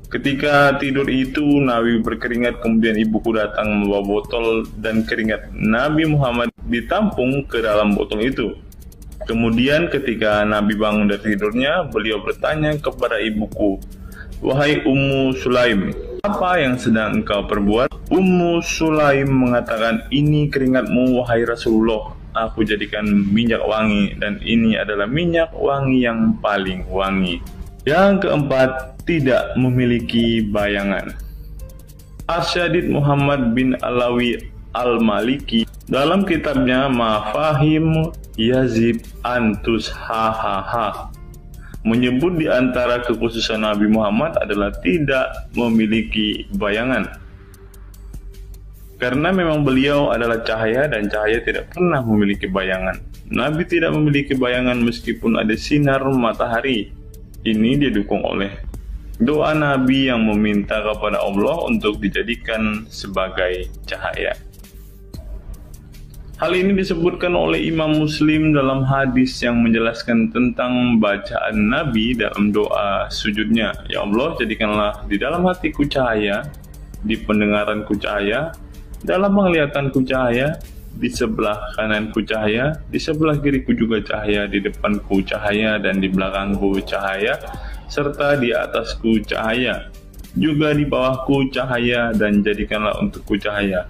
Ketika tidur itu Nabi berkeringat, kemudian ibuku datang membawa botol dan keringat Nabi Muhammad ditampung ke dalam botol itu. Kemudian ketika Nabi bangun dari tidurnya, beliau bertanya kepada ibuku, wahai Ummu Sulaim, apa yang sedang engkau perbuat? Ummu Sulaim mengatakan, ini keringatmu wahai Rasulullah, aku jadikan minyak wangi dan ini adalah minyak wangi yang paling wangi. Yang keempat, tidak memiliki bayangan. Asyadid Muhammad bin Alawi Al-Maliki dalam kitabnya Mafahim Yazid Antus Hahaha menyebut di antara kekhususan Nabi Muhammad adalah tidak memiliki bayangan. Karena memang beliau adalah cahaya dan cahaya tidak pernah memiliki bayangan. Nabi tidak memiliki bayangan meskipun ada sinar matahari. Ini didukung oleh doa Nabi yang meminta kepada Allah untuk dijadikan sebagai cahaya. Hal ini disebutkan oleh Imam Muslim dalam hadis yang menjelaskan tentang bacaan Nabi dalam doa sujudnya. Ya Allah, jadikanlah di dalam hatiku cahaya, di pendengaranku cahaya, dalam penglihatanku cahaya, di sebelah kananku cahaya, di sebelah kiriku juga cahaya, di depanku cahaya, dan di belakangku cahaya, serta di atasku cahaya, juga di bawahku cahaya, dan jadikanlah untukku cahaya.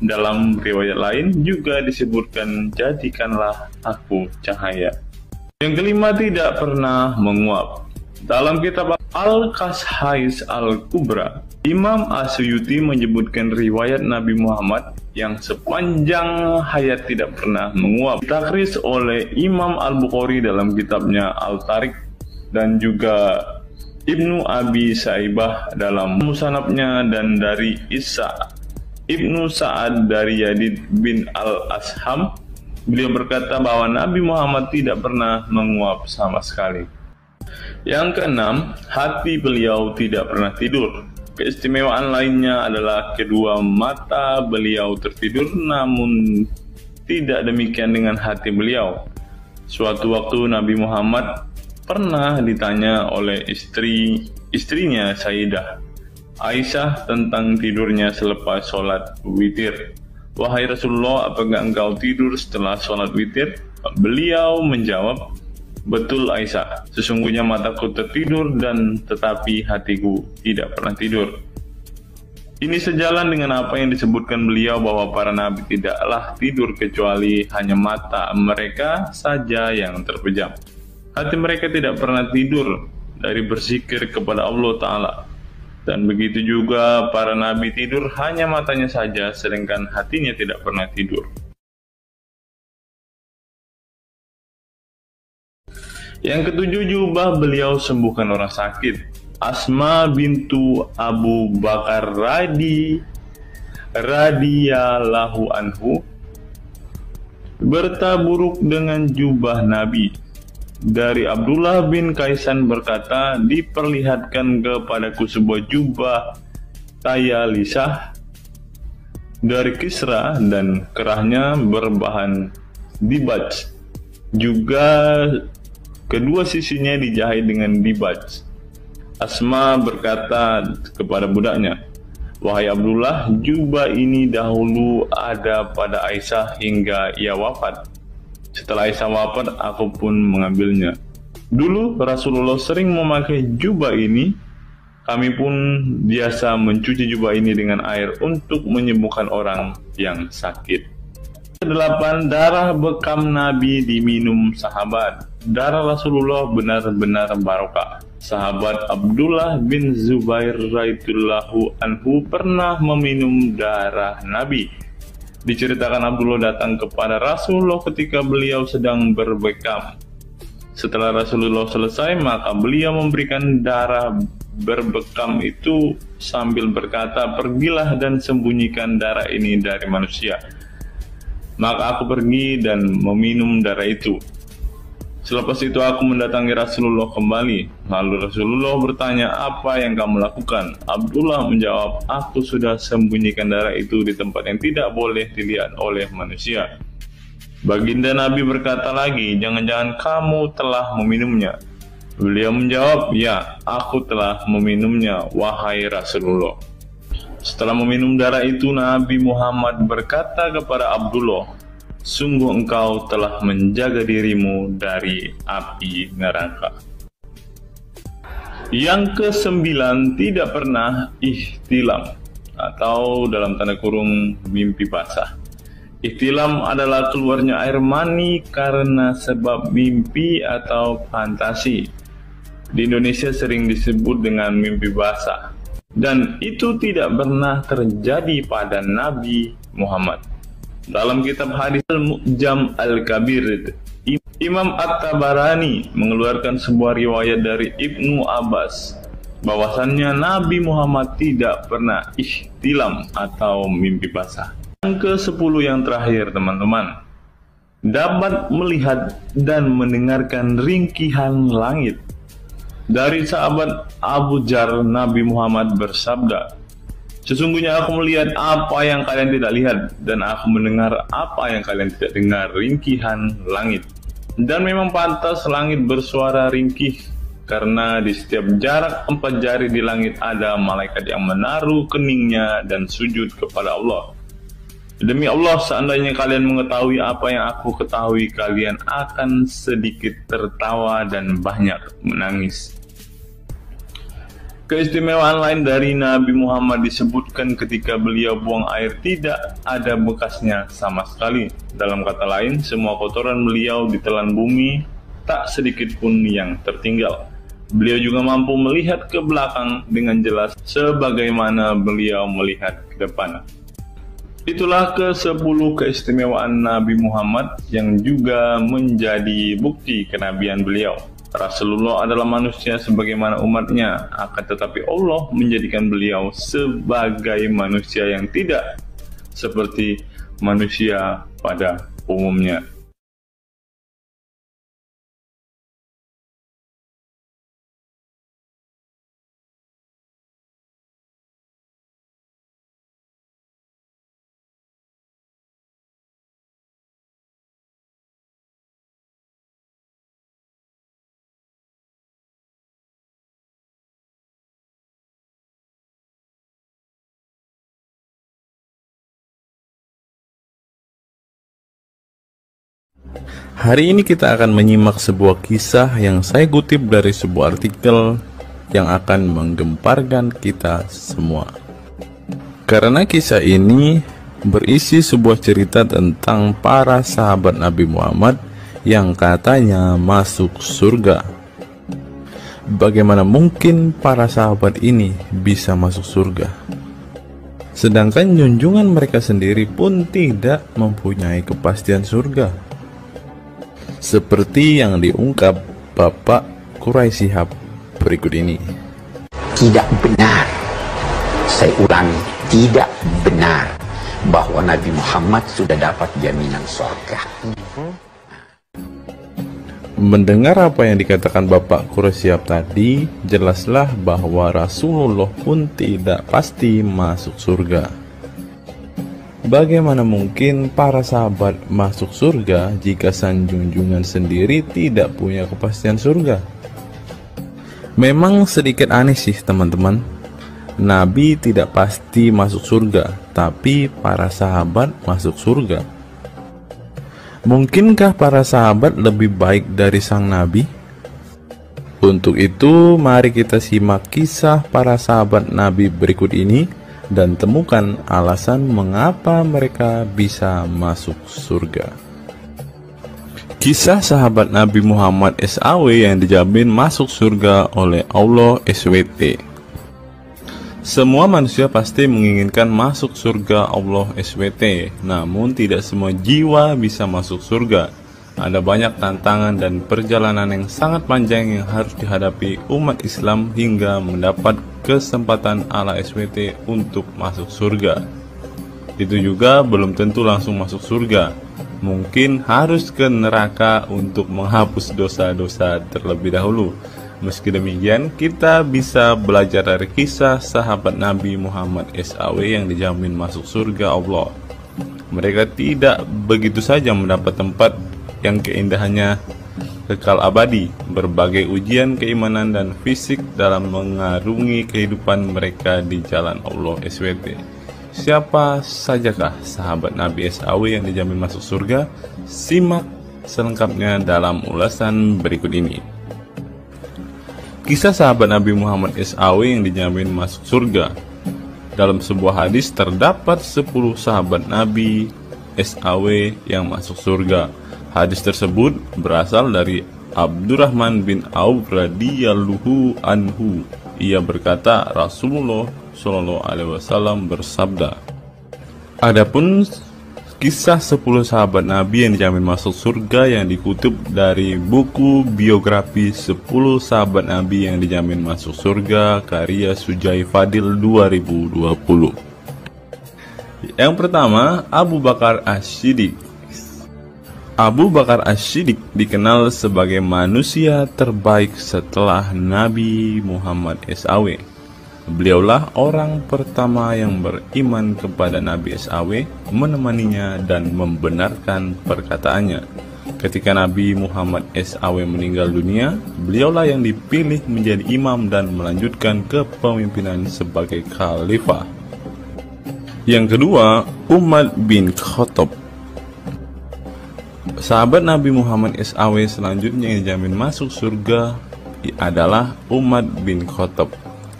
Dalam riwayat lain juga disebutkan, jadikanlah aku cahaya. Yang kelima, tidak pernah menguap. Dalam kitab Al-Qashais Al-Kubra, Imam Asyuyuti menyebutkan riwayat Nabi Muhammad yang sepanjang hayat tidak pernah menguap. Ditakris oleh Imam Al-Bukhari dalam kitabnya Al-Tariq dan juga Ibnu Abi Saibah dalam Musannafnya, dan dari Isa Ibnu Sa'ad dari Yazid bin Al-Asham, beliau berkata bahwa Nabi Muhammad tidak pernah menguap sama sekali. Yang keenam, hati beliau tidak pernah tidur. Keistimewaan lainnya adalah kedua mata beliau tertidur, namun tidak demikian dengan hati beliau. Suatu waktu Nabi Muhammad pernah ditanya oleh istrinya Sayyidah Aisyah tentang tidurnya selepas sholat witir. Wahai Rasulullah, apakah engkau tidur setelah sholat witir? Beliau menjawab, betul Aisyah, sesungguhnya mataku tertidur dan tetapi hatiku tidak pernah tidur. Ini sejalan dengan apa yang disebutkan beliau bahwa para nabi tidaklah tidur kecuali hanya mata mereka saja yang terpejam. Hati mereka tidak pernah tidur dari berzikir kepada Allah Ta'ala. Dan begitu juga para nabi tidur hanya matanya saja, sedangkan hatinya tidak pernah tidur. Yang ketujuh, jubah beliau sembuhkan orang sakit. Asma bintu Abu Bakar radhiyallahu anhu bertaburuk dengan jubah Nabi. Dari Abdullah bin Kaisan berkata, diperlihatkan kepadaku sebuah jubah tayalisah dari Kisra dan kerahnya berbahan dibaj. Juga kedua sisinya dijahit dengan dibaj. Asma berkata kepada budaknya, wahai Abdullah, jubah ini dahulu ada pada Aisyah hingga ia wafat. Setelah Aisyah wafat, aku pun mengambilnya. Dulu Rasulullah sering memakai jubah ini. Kami pun biasa mencuci jubah ini dengan air untuk menyembuhkan orang yang sakit. 8. Darah bekam Nabi diminum sahabat. Darah Rasulullah benar-benar barokah. Sahabat Abdullah bin Zubair radhiyallahu anhu pernah meminum darah Nabi. Diceritakan Abdullah datang kepada Rasulullah ketika beliau sedang berbekam. Setelah Rasulullah selesai, maka beliau memberikan darah berbekam itu sambil berkata, pergilah dan sembunyikan darah ini dari manusia. Maka aku pergi dan meminum darah itu. Selepas itu aku mendatangi Rasulullah kembali. Lalu Rasulullah bertanya, apa yang kamu lakukan? Abdullah menjawab, aku sudah sembunyikan darah itu di tempat yang tidak boleh dilihat oleh manusia. Baginda Nabi berkata lagi, jangan-jangan kamu telah meminumnya? Beliau menjawab, ya, aku telah meminumnya, wahai Rasulullah. Setelah meminum darah itu, Nabi Muhammad berkata kepada Abdullah, sungguh engkau telah menjaga dirimu dari api neraka. Yang ke-9, tidak pernah ihtilam atau dalam tanda kurung mimpi basah. Ihtilam adalah keluarnya air mani karena sebab mimpi atau fantasi. Di Indonesia sering disebut dengan mimpi basah. Dan itu tidak pernah terjadi pada Nabi Muhammad. Dalam kitab hadis Al-Mu'jam Al-Kabir, Imam At-Tabarani mengeluarkan sebuah riwayat dari Ibnu Abbas bahwasannya Nabi Muhammad tidak pernah ihtilam atau mimpi basah. Yang ke-10 yang terakhir teman-teman, dapat melihat dan mendengarkan ringkihan langit. Dari sahabat Abu Dzar, Nabi Muhammad bersabda, "Sesungguhnya aku melihat apa yang kalian tidak lihat, dan aku mendengar apa yang kalian tidak dengar, ringkihan langit. Dan memang pantas langit bersuara ringkih, karena di setiap jarak 4 jari di langit ada malaikat yang menaruh keningnya dan sujud kepada Allah. Demi Allah, seandainya kalian mengetahui apa yang aku ketahui, kalian akan sedikit tertawa dan banyak menangis." Keistimewaan lain dari Nabi Muhammad disebutkan ketika beliau buang air tidak ada bekasnya sama sekali. Dalam kata lain, semua kotoran beliau ditelan bumi, tak sedikit pun yang tertinggal. Beliau juga mampu melihat ke belakang dengan jelas sebagaimana beliau melihat ke depan. Itulah ke-10 keistimewaan Nabi Muhammad yang juga menjadi bukti kenabian beliau. Rasulullah adalah manusia sebagaimana umatnya, akan tetapi Allah menjadikan beliau sebagai manusia yang tidak seperti manusia pada umumnya. Hari ini kita akan menyimak sebuah kisah yang saya kutip dari sebuah artikel yang akan menggemparkan kita semua. Karena kisah ini berisi sebuah cerita tentang para sahabat Nabi Muhammad yang katanya masuk surga. Bagaimana mungkin para sahabat ini bisa masuk surga? Sedangkan junjungan mereka sendiri pun tidak mempunyai kepastian surga. Seperti yang diungkap Bapak Quraisy Shihab berikut ini. Tidak benar, saya ulangi, tidak benar bahwa Nabi Muhammad sudah dapat jaminan surga. Mendengar apa yang dikatakan Bapak Quraisy Shihab tadi, jelaslah bahwa Rasulullah pun tidak pasti masuk surga. Bagaimana mungkin para sahabat masuk surga jika sang junjungan sendiri tidak punya kepastian surga? Memang sedikit aneh sih teman-teman. Nabi tidak pasti masuk surga, tapi para sahabat masuk surga. Mungkinkah para sahabat lebih baik dari sang Nabi? Untuk itu, mari kita simak kisah para sahabat Nabi berikut ini dan temukan alasan mengapa mereka bisa masuk surga. Kisah sahabat Nabi Muhammad SAW yang dijamin masuk surga oleh Allah SWT. Semua manusia pasti menginginkan masuk surga Allah SWT, namun tidak semua jiwa bisa masuk surga. Ada banyak tantangan dan perjalanan yang sangat panjang yang harus dihadapi umat Islam hingga mendapat kesempatan ala SWT untuk masuk surga. Itu juga belum tentu langsung masuk surga. Mungkin harus ke neraka untuk menghapus dosa-dosa terlebih dahulu. Meski demikian, kita bisa belajar dari kisah sahabat Nabi Muhammad SAW yang dijamin masuk surga Allah. Mereka tidak begitu saja mendapat tempat yang keindahannya kekal abadi. Berbagai ujian keimanan dan fisik dalam mengarungi kehidupan mereka di jalan Allah SWT. Siapa sajakah sahabat Nabi SAW yang dijamin masuk surga? Simak selengkapnya dalam ulasan berikut ini. Kisah sahabat Nabi Muhammad SAW yang dijamin masuk surga. Dalam sebuah hadis terdapat 10 sahabat Nabi SAW yang masuk surga. Hadis tersebut berasal dari Abdurrahman bin Auf radhiyallahu anhu. Ia berkata, Rasulullah SAW bersabda. Adapun kisah 10 sahabat Nabi yang dijamin masuk surga yang dikutip dari buku biografi 10 sahabat Nabi yang dijamin masuk surga karya Sujai Fadil 2020. Yang pertama, Abu Bakar As-Siddiq. Abu Bakar As-Siddiq dikenal sebagai manusia terbaik setelah Nabi Muhammad SAW. Beliaulah orang pertama yang beriman kepada Nabi SAW, menemaninya dan membenarkan perkataannya. Ketika Nabi Muhammad SAW meninggal dunia, beliaulah yang dipilih menjadi imam dan melanjutkan kepemimpinan sebagai khalifah. Yang kedua, Umar bin Khattab. Sahabat Nabi Muhammad SAW selanjutnya yang dijamin masuk surga adalah Umar bin Khattab.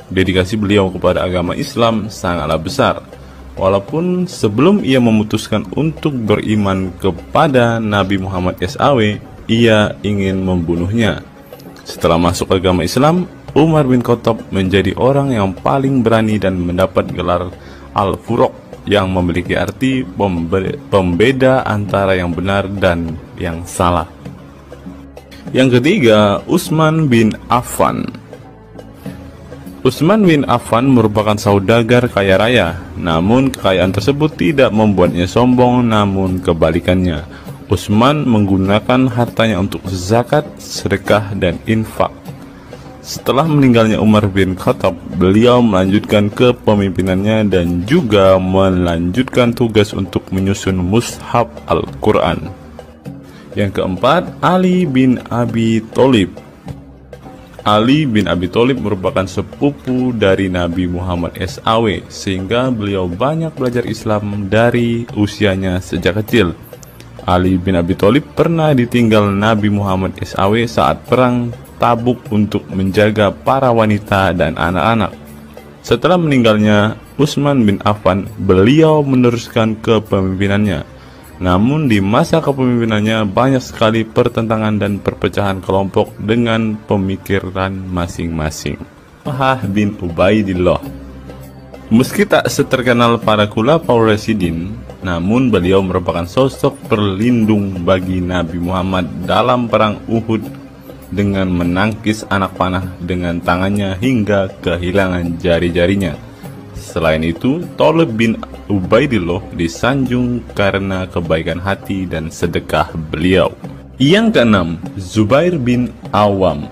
Dedikasi beliau kepada agama Islam sangatlah besar. Walaupun sebelum ia memutuskan untuk beriman kepada Nabi Muhammad SAW, ia ingin membunuhnya. Setelah masuk agama Islam, Umar bin Khattab menjadi orang yang paling berani dan mendapat gelar Al-Furuq yang memiliki arti pembeda antara yang benar dan yang salah. Yang ketiga, Utsman bin Affan. Utsman bin Affan merupakan saudagar kaya raya, namun kekayaan tersebut tidak membuatnya sombong, namun kebalikannya. Utsman menggunakan hartanya untuk zakat, sedekah, dan infak. Setelah meninggalnya Umar bin Khattab, beliau melanjutkan kepemimpinannya dan juga melanjutkan tugas untuk menyusun mushaf Al-Quran. Yang keempat, Ali bin Abi Thalib. Ali bin Abi Thalib merupakan sepupu dari Nabi Muhammad SAW, sehingga beliau banyak belajar Islam dari usianya sejak kecil. Ali bin Abi Thalib pernah ditinggal Nabi Muhammad SAW saat perang Tabuk untuk menjaga para wanita dan anak-anak. Setelah meninggalnya Utsman bin Affan, beliau meneruskan kepemimpinannya. Namun di masa kepemimpinannya banyak sekali pertentangan dan perpecahan kelompok dengan pemikiran masing-masing. Talhah bin Ubaidillah. Meski tak seterkenal para khulafaur rasyidin, namun beliau merupakan sosok perlindung bagi Nabi Muhammad dalam perang Uhud dengan menangkis anak panah dengan tangannya hingga kehilangan jari-jarinya. Selain itu, Talib bin Ubaidillah disanjung karena kebaikan hati dan sedekah beliau. Yang keenam, Zubair bin Awam.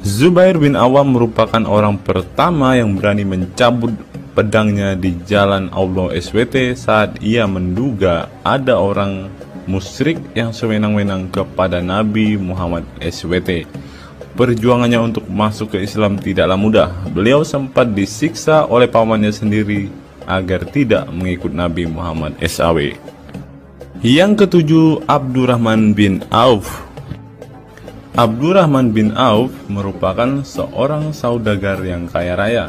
Zubair bin Awam merupakan orang pertama yang berani mencabut pedangnya di jalan Allah SWT saat ia menduga ada orang musyrik yang sewenang-wenang kepada Nabi Muhammad SWT. Perjuangannya untuk masuk ke Islam tidaklah mudah. Beliau sempat disiksa oleh pamannya sendiri agar tidak mengikut Nabi Muhammad SAW. Yang ketujuh, Abdurrahman bin Auf. Abdurrahman bin Auf merupakan seorang saudagar yang kaya raya.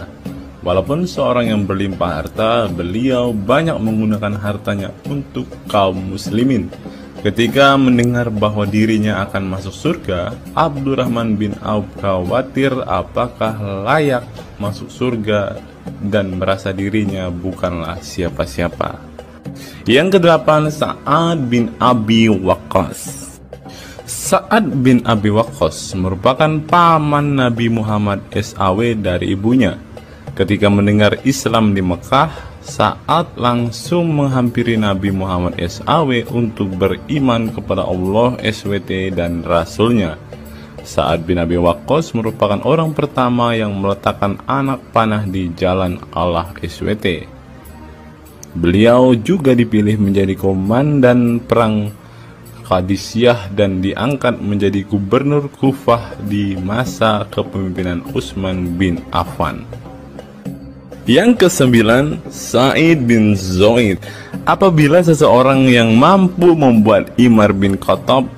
Walaupun seorang yang berlimpah harta, beliau banyak menggunakan hartanya untuk kaum muslimin. Ketika mendengar bahwa dirinya akan masuk surga, Abdurrahman bin Auf khawatir apakah layak masuk surga dan merasa dirinya bukanlah siapa-siapa. Yang kedelapan, Sa'ad bin Abi Waqqas. Sa'ad bin Abi Waqqas merupakan paman Nabi Muhammad SAW dari ibunya. Ketika mendengar Islam di Mekah, Sa'ad langsung menghampiri Nabi Muhammad SAW untuk beriman kepada Allah SWT dan Rasulnya. Sa'ad bin Abi Waqqas merupakan orang pertama yang meletakkan anak panah di jalan Allah SWT. Beliau juga dipilih menjadi komandan perang Qadisiyah dan diangkat menjadi gubernur Kufah di masa kepemimpinan Utsman bin Affan. Yang kesembilan, Sa'id bin Zaid. Apabila seseorang yang mampu membuat Umar bin Khattab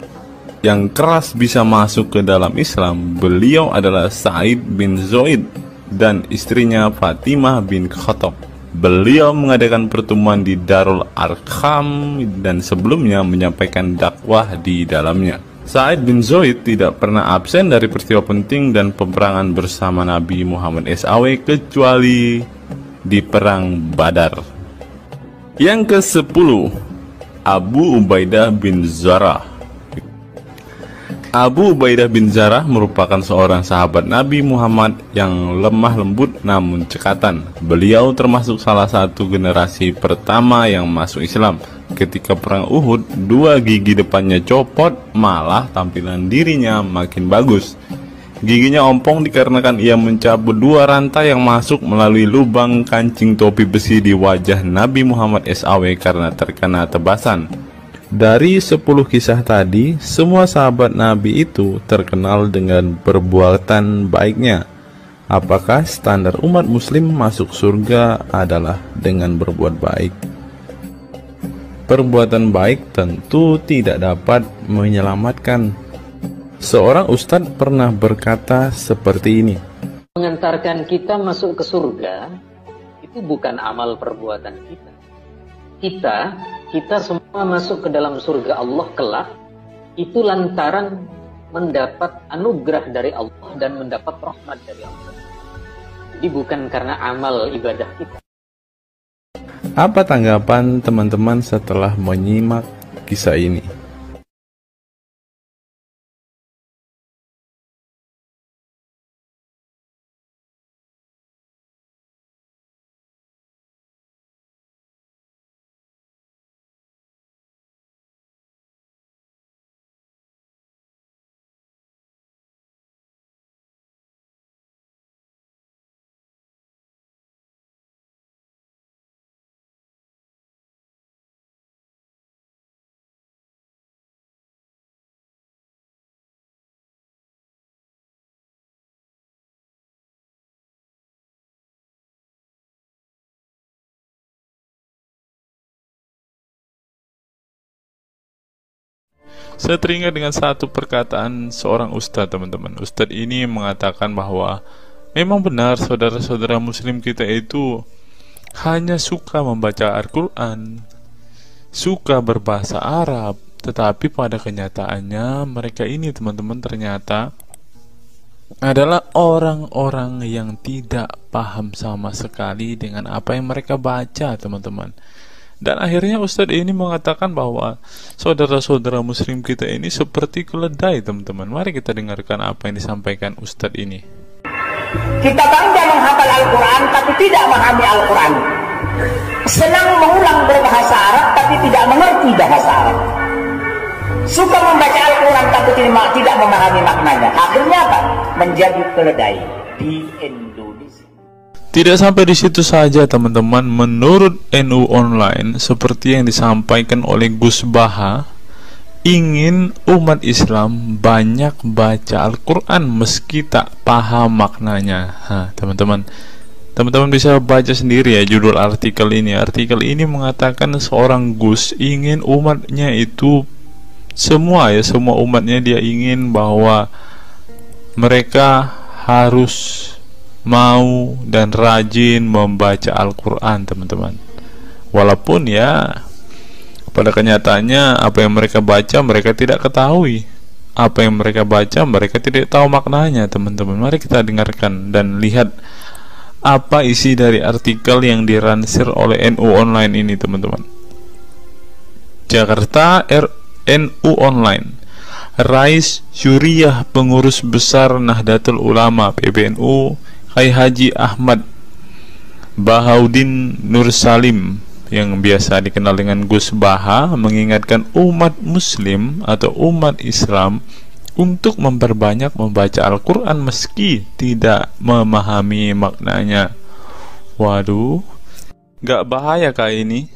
yang keras bisa masuk ke dalam Islam, beliau adalah Sa'id bin Zaid dan istrinya Fatimah bin Khattab. Beliau mengadakan pertemuan di Darul Arqam dan sebelumnya menyampaikan dakwah di dalamnya. Sa'id bin Zaid tidak pernah absen dari peristiwa penting dan peperangan bersama Nabi Muhammad SAW kecuali di perang Badar. Yang ke-10, Abu Ubaidah bin Zarah. Abu Ubaidah bin Zarah merupakan seorang sahabat Nabi Muhammad yang lemah lembut namun cekatan. Beliau termasuk salah satu generasi pertama yang masuk Islam. Ketika perang Uhud, 2 gigi depannya copot, malah tampilan dirinya makin bagus. Giginya ompong dikarenakan ia mencabut 2 rantai yang masuk melalui lubang kancing topi besi di wajah Nabi Muhammad SAW karena terkena tebasan. Dari 10 kisah tadi, semua sahabat Nabi itu terkenal dengan perbuatan baiknya. Apakah standar umat muslim masuk surga adalah dengan berbuat baik? Perbuatan baik tentu tidak dapat menyelamatkan. Seorang ustadz pernah berkata seperti ini. Mengantarkan kita masuk ke surga itu bukan amal perbuatan kita. Kita semua masuk ke dalam surga Allah kelak itu lantaran mendapat anugerah dari Allah dan mendapat rahmat dari Allah. Jadi bukan karena amal ibadah kita. Apa tanggapan teman-teman setelah menyimak kisah ini? Saya teringat dengan satu perkataan seorang ustadz, teman-teman. Ustadz ini mengatakan bahwa memang benar saudara-saudara muslim kita itu hanya suka membaca Al-Quran, suka berbahasa Arab, tetapi pada kenyataannya mereka ini, teman-teman, ternyata adalah orang-orang yang tidak paham sama sekali dengan apa yang mereka baca, teman-teman. Dan akhirnya Ustadz ini mengatakan bahwa saudara-saudara muslim kita ini seperti keledai, teman-teman. Mari kita dengarkan apa yang disampaikan Ustadz ini. Kita bangga menghafal Al-Quran tapi tidak memahami Al-Quran. Senang mengulang berbahasa Arab tapi tidak mengerti bahasa Arab. Suka membaca Al-Quran tapi tidak memahami maknanya. Akhirnya apa? Menjadi keledai di Indonesia. Tidak sampai di situ saja, teman-teman. Menurut NU Online, seperti yang disampaikan oleh Gus Baha, ingin umat Islam banyak baca Al-Quran meski tak paham maknanya. Teman-teman bisa baca sendiri ya judul artikel ini. Artikel ini mengatakan seorang Gus ingin umatnya itu semua umatnya dia ingin bahwa mereka harus mau dan rajin membaca Al-Quran, teman-teman. Walaupun ya pada kenyataannya apa yang mereka baca mereka tidak ketahui. Apa yang mereka baca mereka tidak tahu maknanya, teman-teman. Mari kita dengarkan dan lihat apa isi dari artikel yang diransir oleh NU Online ini, teman-teman. Jakarta, NU Online. Rais Syuriah Pengurus Besar Nahdlatul Ulama PBNU Kiai Haji Ahmad Bahaudin Nur Salim yang biasa dikenal dengan Gus Baha mengingatkan umat muslim atau umat Islam untuk memperbanyak membaca Al-Quran meski tidak memahami maknanya. Waduh, gak bahaya kah ini?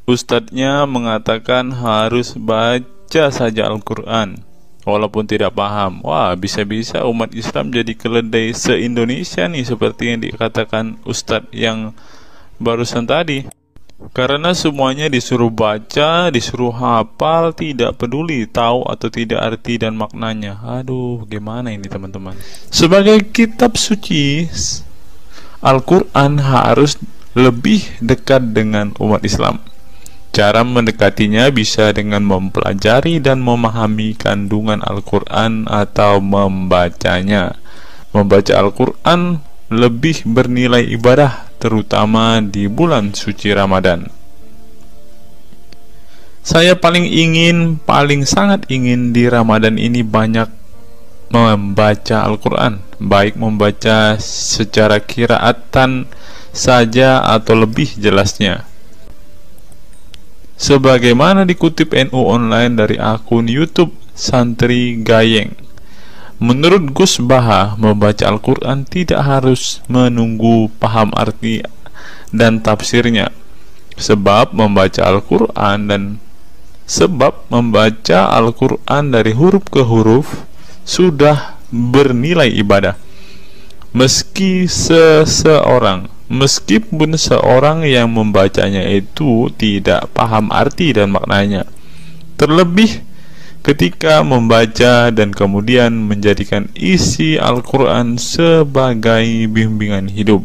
Ustadznya mengatakan harus baca saja Al-Quran walaupun tidak paham. Wah, bisa-bisa umat Islam jadi keledai se-Indonesia nih, seperti yang dikatakan Ustadz yang barusan tadi. Karena semuanya disuruh baca, disuruh hafal, tidak peduli tahu atau tidak arti dan maknanya. Aduh, gimana ini, teman-teman? Sebagai kitab suci, Al-Quran harus lebih dekat dengan umat Islam. Cara mendekatinya bisa dengan mempelajari dan memahami kandungan Al-Quran atau membacanya. Membaca Al-Quran lebih bernilai ibadah, terutama di bulan suci Ramadan. Saya paling sangat ingin di Ramadan ini banyak membaca Al-Quran, baik membaca secara qiraatan saja atau lebih jelasnya. Sebagaimana dikutip NU Online dari akun YouTube Santri Gayeng, menurut Gus Baha, membaca Al-Quran tidak harus menunggu paham arti dan tafsirnya, sebab membaca Al-Quran dari huruf ke huruf sudah bernilai ibadah. Meskipun seorang yang membacanya itu tidak paham arti dan maknanya, terlebih ketika membaca dan kemudian menjadikan isi Al-Quran sebagai bimbingan hidup.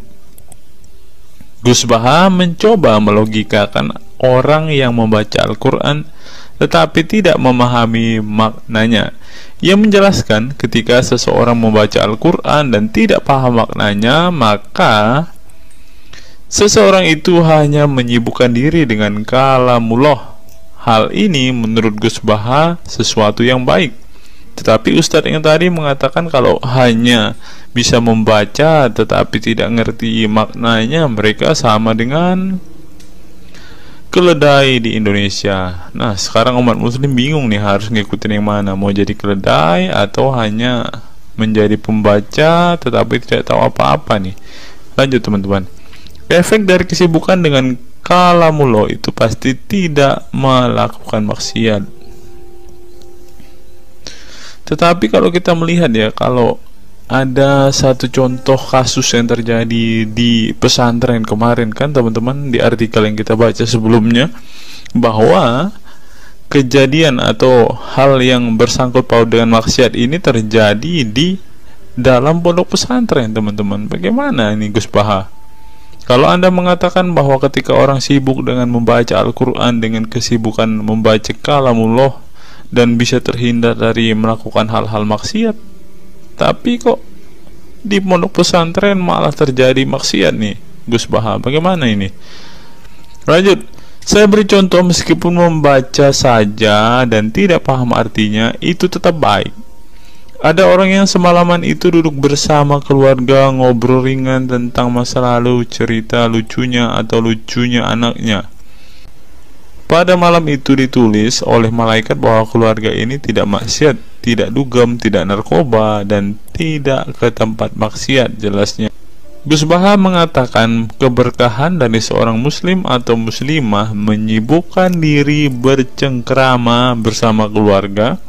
Gus Baha mencoba melogikakan orang yang membaca Al-Quran tetapi tidak memahami maknanya. Ia menjelaskan ketika seseorang membaca Al-Quran dan tidak paham maknanya, maka seseorang itu hanya menyibukkan diri dengan kalamullah. Hal ini menurut Gus Baha sesuatu yang baik. Tetapi Ustadz yang tadi mengatakan kalau hanya bisa membaca tetapi tidak ngerti maknanya, mereka sama dengan keledai di Indonesia. Nah, sekarang umat muslim bingung nih harus ngikutin yang mana, mau jadi keledai atau hanya menjadi pembaca tetapi tidak tahu apa-apa nih. Lanjut teman-teman. Efek dari kesibukan dengan kalamullah itu pasti tidak melakukan maksiat. Tetapi kalau kita melihat ya, kalau ada satu contoh kasus yang terjadi di pesantren kemarin kan teman-teman, di artikel yang kita baca sebelumnya, bahwa kejadian atau hal yang bersangkut paut dengan maksiat ini terjadi di dalam pondok pesantren teman-teman. Bagaimana ini Gus Baha? Kalau Anda mengatakan bahwa ketika orang sibuk dengan membaca Al-Quran dengan kesibukan membaca kalamullah dan bisa terhindar dari melakukan hal-hal maksiat, tapi kok di pondok pesantren malah terjadi maksiat nih Gus Baha, bagaimana ini? Lanjut, saya beri contoh, meskipun membaca saja dan tidak paham artinya itu tetap baik. Ada orang yang semalaman itu duduk bersama keluarga, ngobrol ringan tentang masa lalu, cerita lucunya atau lucunya anaknya. Pada malam itu ditulis oleh malaikat bahwa keluarga ini tidak maksiat, tidak dugem, tidak narkoba, dan tidak ke tempat maksiat, jelasnya. Gus Baha mengatakan keberkahan dari seorang muslim atau muslimah menyibukkan diri bercengkrama bersama keluarga,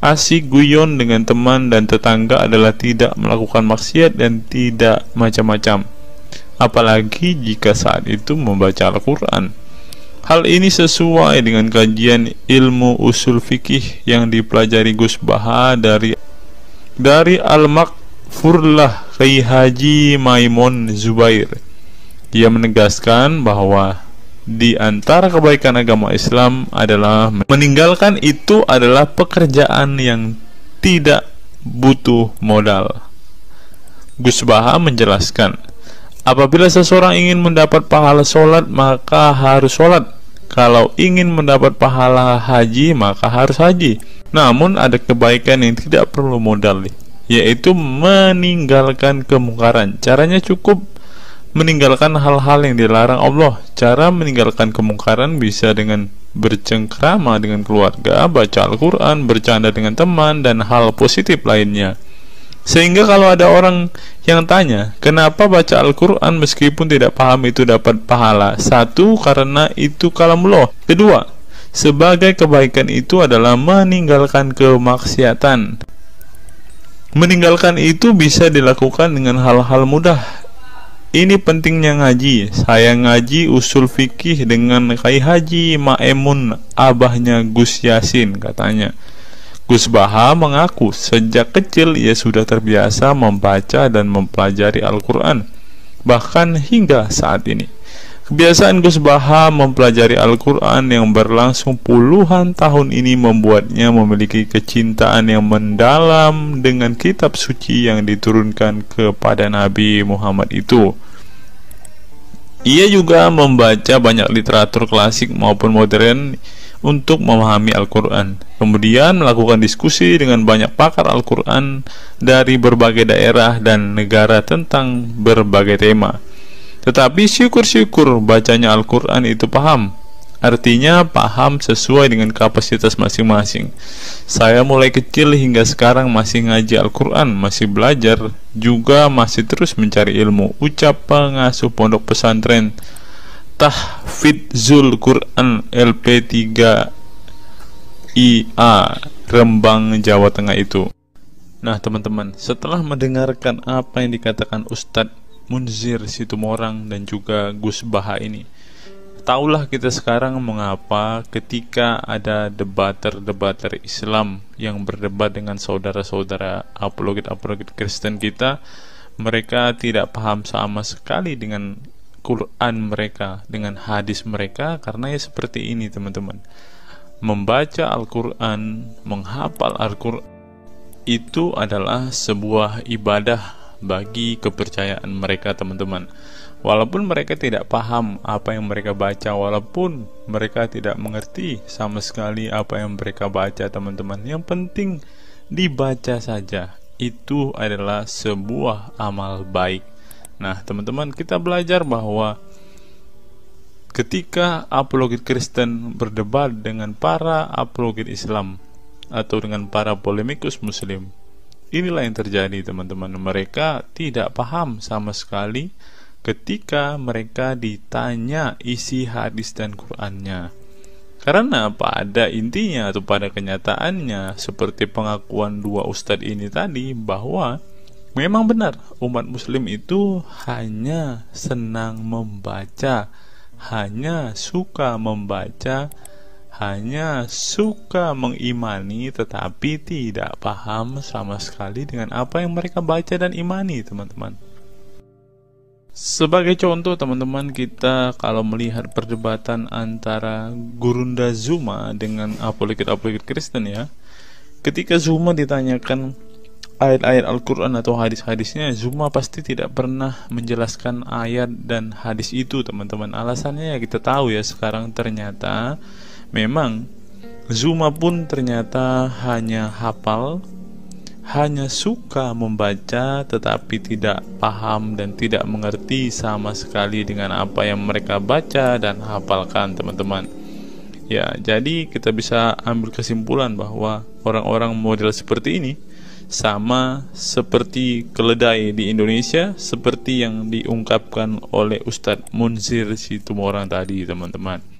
asik guyon dengan teman dan tetangga adalah tidak melakukan maksiat dan tidak macam-macam, apalagi jika saat itu membaca Al-Quran. Hal ini sesuai dengan kajian ilmu usul fikih yang dipelajari Gus Baha dari Al-Makfurlah Kiai Haji Maimun Zubair. Ia menegaskan bahwa di antara kebaikan agama Islam adalah meninggalkan itu adalah pekerjaan yang tidak butuh modal. Gus Baha menjelaskan, apabila seseorang ingin mendapat pahala sholat, maka harus sholat. Kalau ingin mendapat pahala haji, maka harus haji. Namun ada kebaikan yang tidak perlu modal, yaitu meninggalkan kemungkaran. Caranya cukup meninggalkan hal-hal yang dilarang Allah. Cara meninggalkan kemungkaran bisa dengan bercengkrama dengan keluarga, baca Al-Quran, bercanda dengan teman, dan hal positif lainnya. Sehingga kalau ada orang yang tanya, kenapa baca Al-Quran meskipun tidak paham itu dapat pahala? Satu, karena itu kalamullah. Kedua, sebagai kebaikan itu adalah meninggalkan kemaksiatan. Meninggalkan itu bisa dilakukan dengan hal-hal mudah. Ini pentingnya ngaji. Saya ngaji usul fikih dengan Kiai Haji Maimun, abahnya Gus Yasin, katanya. Gus Baha mengaku sejak kecil ia sudah terbiasa membaca dan mempelajari Al-Quran, bahkan hingga saat ini. Kebiasaan Gus Baha mempelajari Al-Quran yang berlangsung puluhan tahun ini membuatnya memiliki kecintaan yang mendalam dengan kitab suci yang diturunkan kepada Nabi Muhammad itu. Ia juga membaca banyak literatur klasik maupun modern untuk memahami Al-Quran. Kemudian melakukan diskusi dengan banyak pakar Al-Quran dari berbagai daerah dan negara tentang berbagai tema. Tetapi syukur-syukur bacanya Al-Quran itu paham. Artinya paham sesuai dengan kapasitas masing-masing. Saya mulai kecil hingga sekarang masih ngaji Al-Quran, masih belajar, juga masih terus mencari ilmu. Ucap pengasuh pondok pesantren Tahfidzul Quran LP3 IA Rembang, Jawa Tengah itu. Nah teman-teman, setelah mendengarkan apa yang dikatakan Ustadz Munzir Situmorang dan juga Gus Baha ini, taulah kita sekarang mengapa ketika ada debater Islam yang berdebat dengan saudara-saudara apologet Kristen kita, mereka tidak paham sama sekali dengan Quran mereka, dengan hadis mereka, karena ya seperti ini teman-teman. Membaca Al-Quran, menghafal Al-Quran itu adalah sebuah ibadah bagi kepercayaan mereka teman-teman. Walaupun mereka tidak paham apa yang mereka baca, walaupun mereka tidak mengerti sama sekali apa yang mereka baca teman-teman, yang penting dibaca saja, itu adalah sebuah amal baik. Nah teman-teman, kita belajar bahwa ketika apologet Kristen berdebat dengan para apologet Islam atau dengan para polemikus Muslim, inilah yang terjadi teman-teman. Mereka tidak paham sama sekali ketika mereka ditanya isi hadis dan Qur'annya. Karena pada intinya atau pada kenyataannya, seperti pengakuan dua ustadz ini tadi, bahwa memang benar umat muslim itu hanya senang membaca, hanya suka membaca, hanya suka mengimani, tetapi tidak paham sama sekali dengan apa yang mereka baca dan imani teman-teman. Sebagai contoh teman-teman, kita kalau melihat perdebatan antara Gurunda Zuma dengan apologet Kristen ya, ketika Zuma ditanyakan ayat-ayat Al-Quran atau hadis-hadisnya, Zuma pasti tidak pernah menjelaskan ayat dan hadis itu teman-teman. Alasannya ya kita tahu ya, sekarang ternyata memang Zuma pun ternyata hanya hafal, hanya suka membaca, tetapi tidak paham dan tidak mengerti sama sekali dengan apa yang mereka baca dan hafalkan teman-teman. Ya, jadi kita bisa ambil kesimpulan bahwa orang-orang model seperti ini sama seperti keledai di Indonesia, seperti yang diungkapkan oleh Ustadz Munzir Situmorang tadi teman-teman.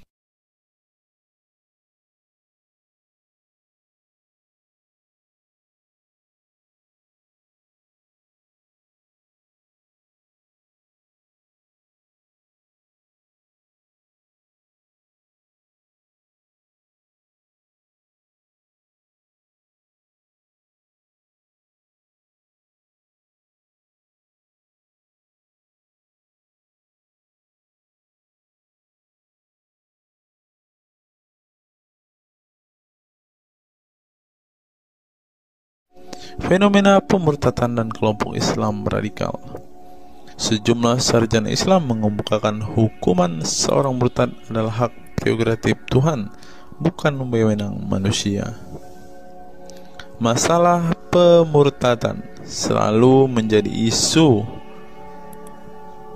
Fenomena pemurtadan dan kelompok Islam radikal. Sejumlah sarjana Islam mengemukakan hukuman seorang murtad adalah hak prerogatif Tuhan, bukan wewenang manusia. Masalah pemurtadan selalu menjadi isu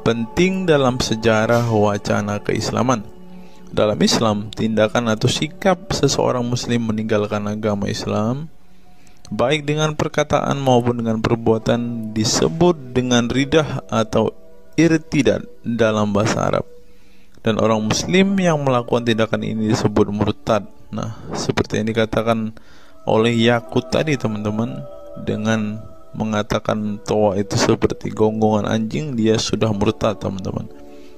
penting dalam sejarah wacana keislaman. Dalam Islam, tindakan atau sikap seseorang muslim meninggalkan agama Islam, baik dengan perkataan maupun dengan perbuatan, disebut dengan ridah atau irtidad dalam bahasa Arab. Dan orang muslim yang melakukan tindakan ini disebut murtad. Nah, seperti yang dikatakan oleh Yakut tadi teman-teman, dengan mengatakan toa itu seperti gonggongan anjing, dia sudah murtad teman-teman.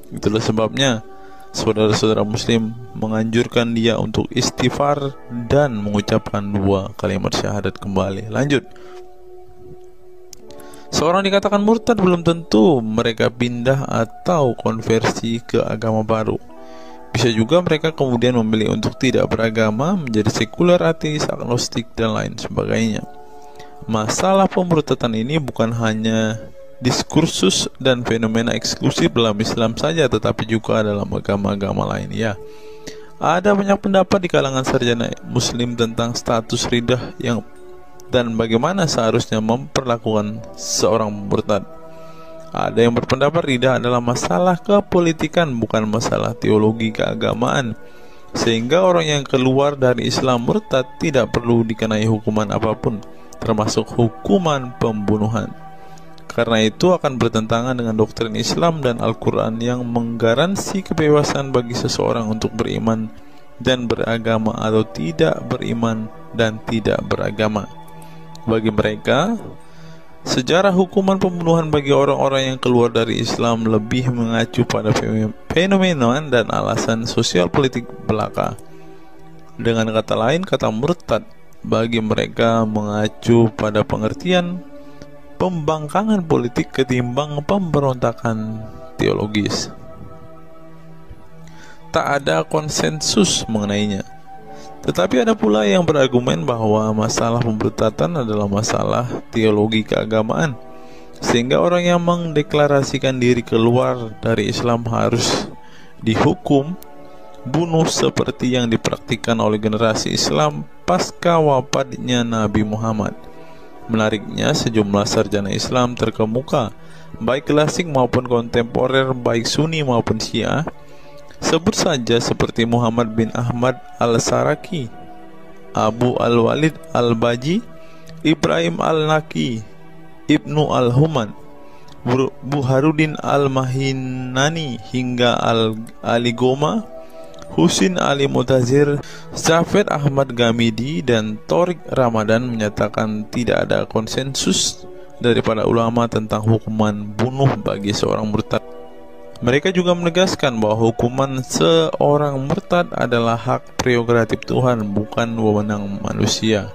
Itulah sebabnya saudara-saudara muslim menganjurkan dia untuk istighfar dan mengucapkan 2 kalimat syahadat kembali. Lanjut. Seorang dikatakan murtad belum tentu mereka pindah atau konversi ke agama baru. Bisa juga mereka kemudian memilih untuk tidak beragama, menjadi sekuler, ateis, agnostik, dan lain sebagainya. Masalah pemurtadan ini bukan hanya diskursus dan fenomena eksklusif dalam Islam saja, tetapi juga dalam agama-agama lain ya. Ada banyak pendapat di kalangan sarjana muslim tentang status riddah dan bagaimana seharusnya memperlakukan seorang murtad. Ada yang berpendapat riddah adalah masalah kepolitikan, bukan masalah teologi keagamaan, sehingga orang yang keluar dari Islam murtad tidak perlu dikenai hukuman apapun, termasuk hukuman pembunuhan. Karena itu akan bertentangan dengan doktrin Islam dan Al-Quran yang menggaransi kebebasan bagi seseorang untuk beriman dan beragama atau tidak beriman dan tidak beragama. Bagi mereka, sejarah hukuman pembunuhan bagi orang-orang yang keluar dari Islam lebih mengacu pada fenomena dan alasan sosial politik belaka. Dengan kata lain, kata murtad bagi mereka mengacu pada pengertian pembangkangan politik ketimbang pemberontakan teologis. Tak ada konsensus mengenainya. Tetapi ada pula yang berargumen bahwa masalah pemurtadan adalah masalah teologi keagamaan, sehingga orang yang mendeklarasikan diri keluar dari Islam harus dihukum bunuh seperti yang dipraktikkan oleh generasi Islam pasca wafatnya Nabi Muhammad. Menariknya, sejumlah sarjana Islam terkemuka, baik klasik maupun kontemporer, baik Sunni maupun Syiah, sebut saja seperti Muhammad bin Ahmad al-Saraki, Abu al-Walid al-Baji, Ibrahim al-Naqi, Ibnu al-Human, Buharuddin al-Mahinani hingga Ali Goma, Husin Ali Mutazir, Zafed Ahmad Gamidi, dan Torik Ramadan menyatakan tidak ada konsensus daripada ulama tentang hukuman bunuh bagi seorang murtad. Mereka juga menegaskan bahwa hukuman seorang murtad adalah hak prerogatif Tuhan, bukan wewenang manusia.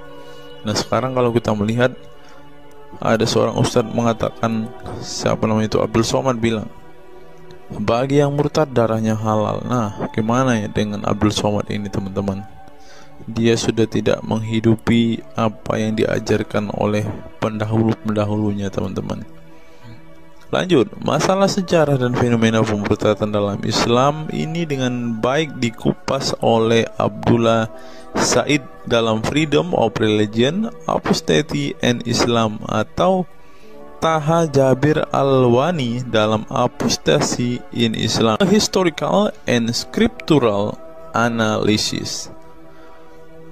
Nah, sekarang kalau kita melihat, ada seorang ustadz mengatakan, siapa namanya itu, Abdul Somad bilang, bagi yang murtad darahnya halal. Nah, gimana ya dengan Abdul Somad ini, teman-teman? Dia sudah tidak menghidupi apa yang diajarkan oleh pendahulu-pendahulunya, teman-teman. Lanjut, masalah sejarah dan fenomena pemurtadan dalam Islam ini dengan baik dikupas oleh Abdullah Said dalam Freedom of Religion, Apostasy and Islam, atau Taha Jabir Al-Wani dalam Apostasy in Islam, Historical and Scriptural Analysis.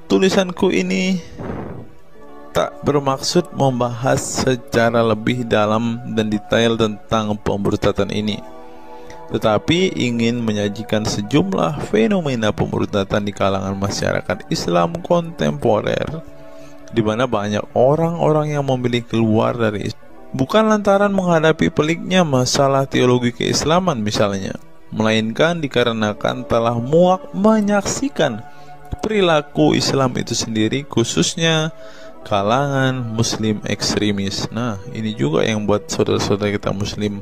Tulisanku ini tak bermaksud membahas secara lebih dalam dan detail tentang pemurtadan ini, tetapi ingin menyajikan sejumlah fenomena pemurtadan di kalangan masyarakat Islam kontemporer, di mana banyak orang-orang yang memilih keluar dari Islam bukan lantaran menghadapi peliknya masalah teologi keislaman misalnya, melainkan dikarenakan telah muak menyaksikan perilaku Islam itu sendiri, khususnya kalangan muslim ekstremis. Nah, ini juga yang buat saudara-saudara kita muslim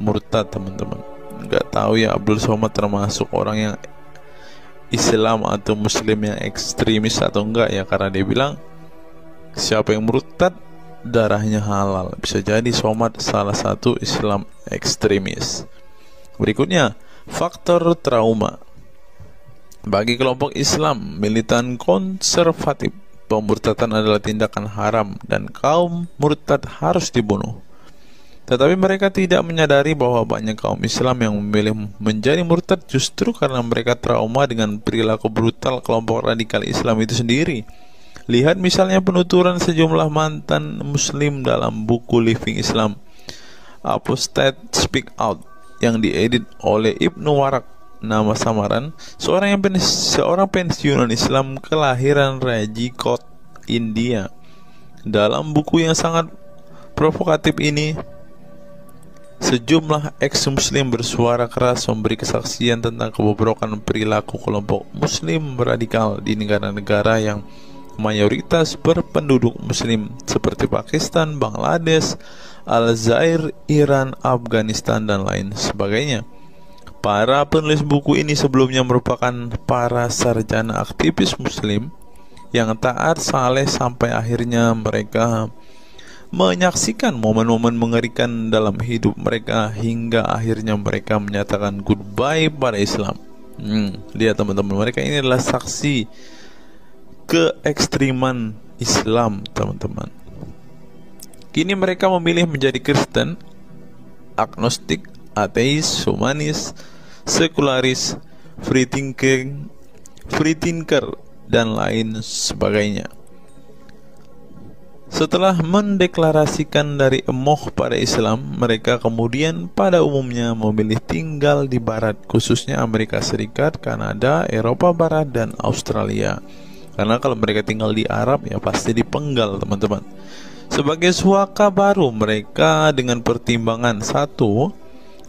murtad, teman-teman. Nggak tahu ya Abdul Somad termasuk orang yang Islam atau muslim yang ekstremis atau enggak ya, karena dia bilang siapa yang murtad darahnya halal. Bisa jadi Somad salah satu Islam ekstremis. Berikutnya, faktor trauma. Bagi kelompok Islam militan konservatif, pemurtadan adalah tindakan haram dan kaum murtad harus dibunuh. Tetapi mereka tidak menyadari bahwa banyak kaum Islam yang memilih menjadi murtad justru karena mereka trauma dengan perilaku brutal kelompok radikal Islam itu sendiri. Lihat misalnya penuturan sejumlah mantan muslim dalam buku Living Islam, Apostate Speak Out, yang diedit oleh Ibnu Warak, nama samaran seorang pensiunan Islam kelahiran Rajkot, India. Dalam buku yang sangat provokatif ini, sejumlah ex-muslim bersuara keras memberi kesaksian tentang kebobrokan perilaku kelompok muslim radikal di negara-negara yang mayoritas berpenduduk muslim seperti Pakistan, Bangladesh, Aljazair, Iran, Afghanistan, dan lain sebagainya. Para penulis buku ini sebelumnya merupakan para sarjana aktivis muslim yang taat saleh sampai akhirnya mereka menyaksikan momen-momen mengerikan dalam hidup mereka hingga akhirnya mereka menyatakan goodbye pada Islam. Lihat teman-teman, mereka ini adalah saksi keekstriman Islam, teman-teman. Kini mereka memilih menjadi Kristen, agnostik, ateis, humanis, sekularis, free thinker, dan lain sebagainya. Setelah mendeklarasikan dari emoh pada Islam, mereka kemudian pada umumnya memilih tinggal di Barat, khususnya Amerika Serikat, Kanada, Eropa Barat, dan Australia. Karena kalau mereka tinggal di Arab ya pasti dipenggal, teman-teman. Sebagai suaka baru mereka dengan pertimbangan satu,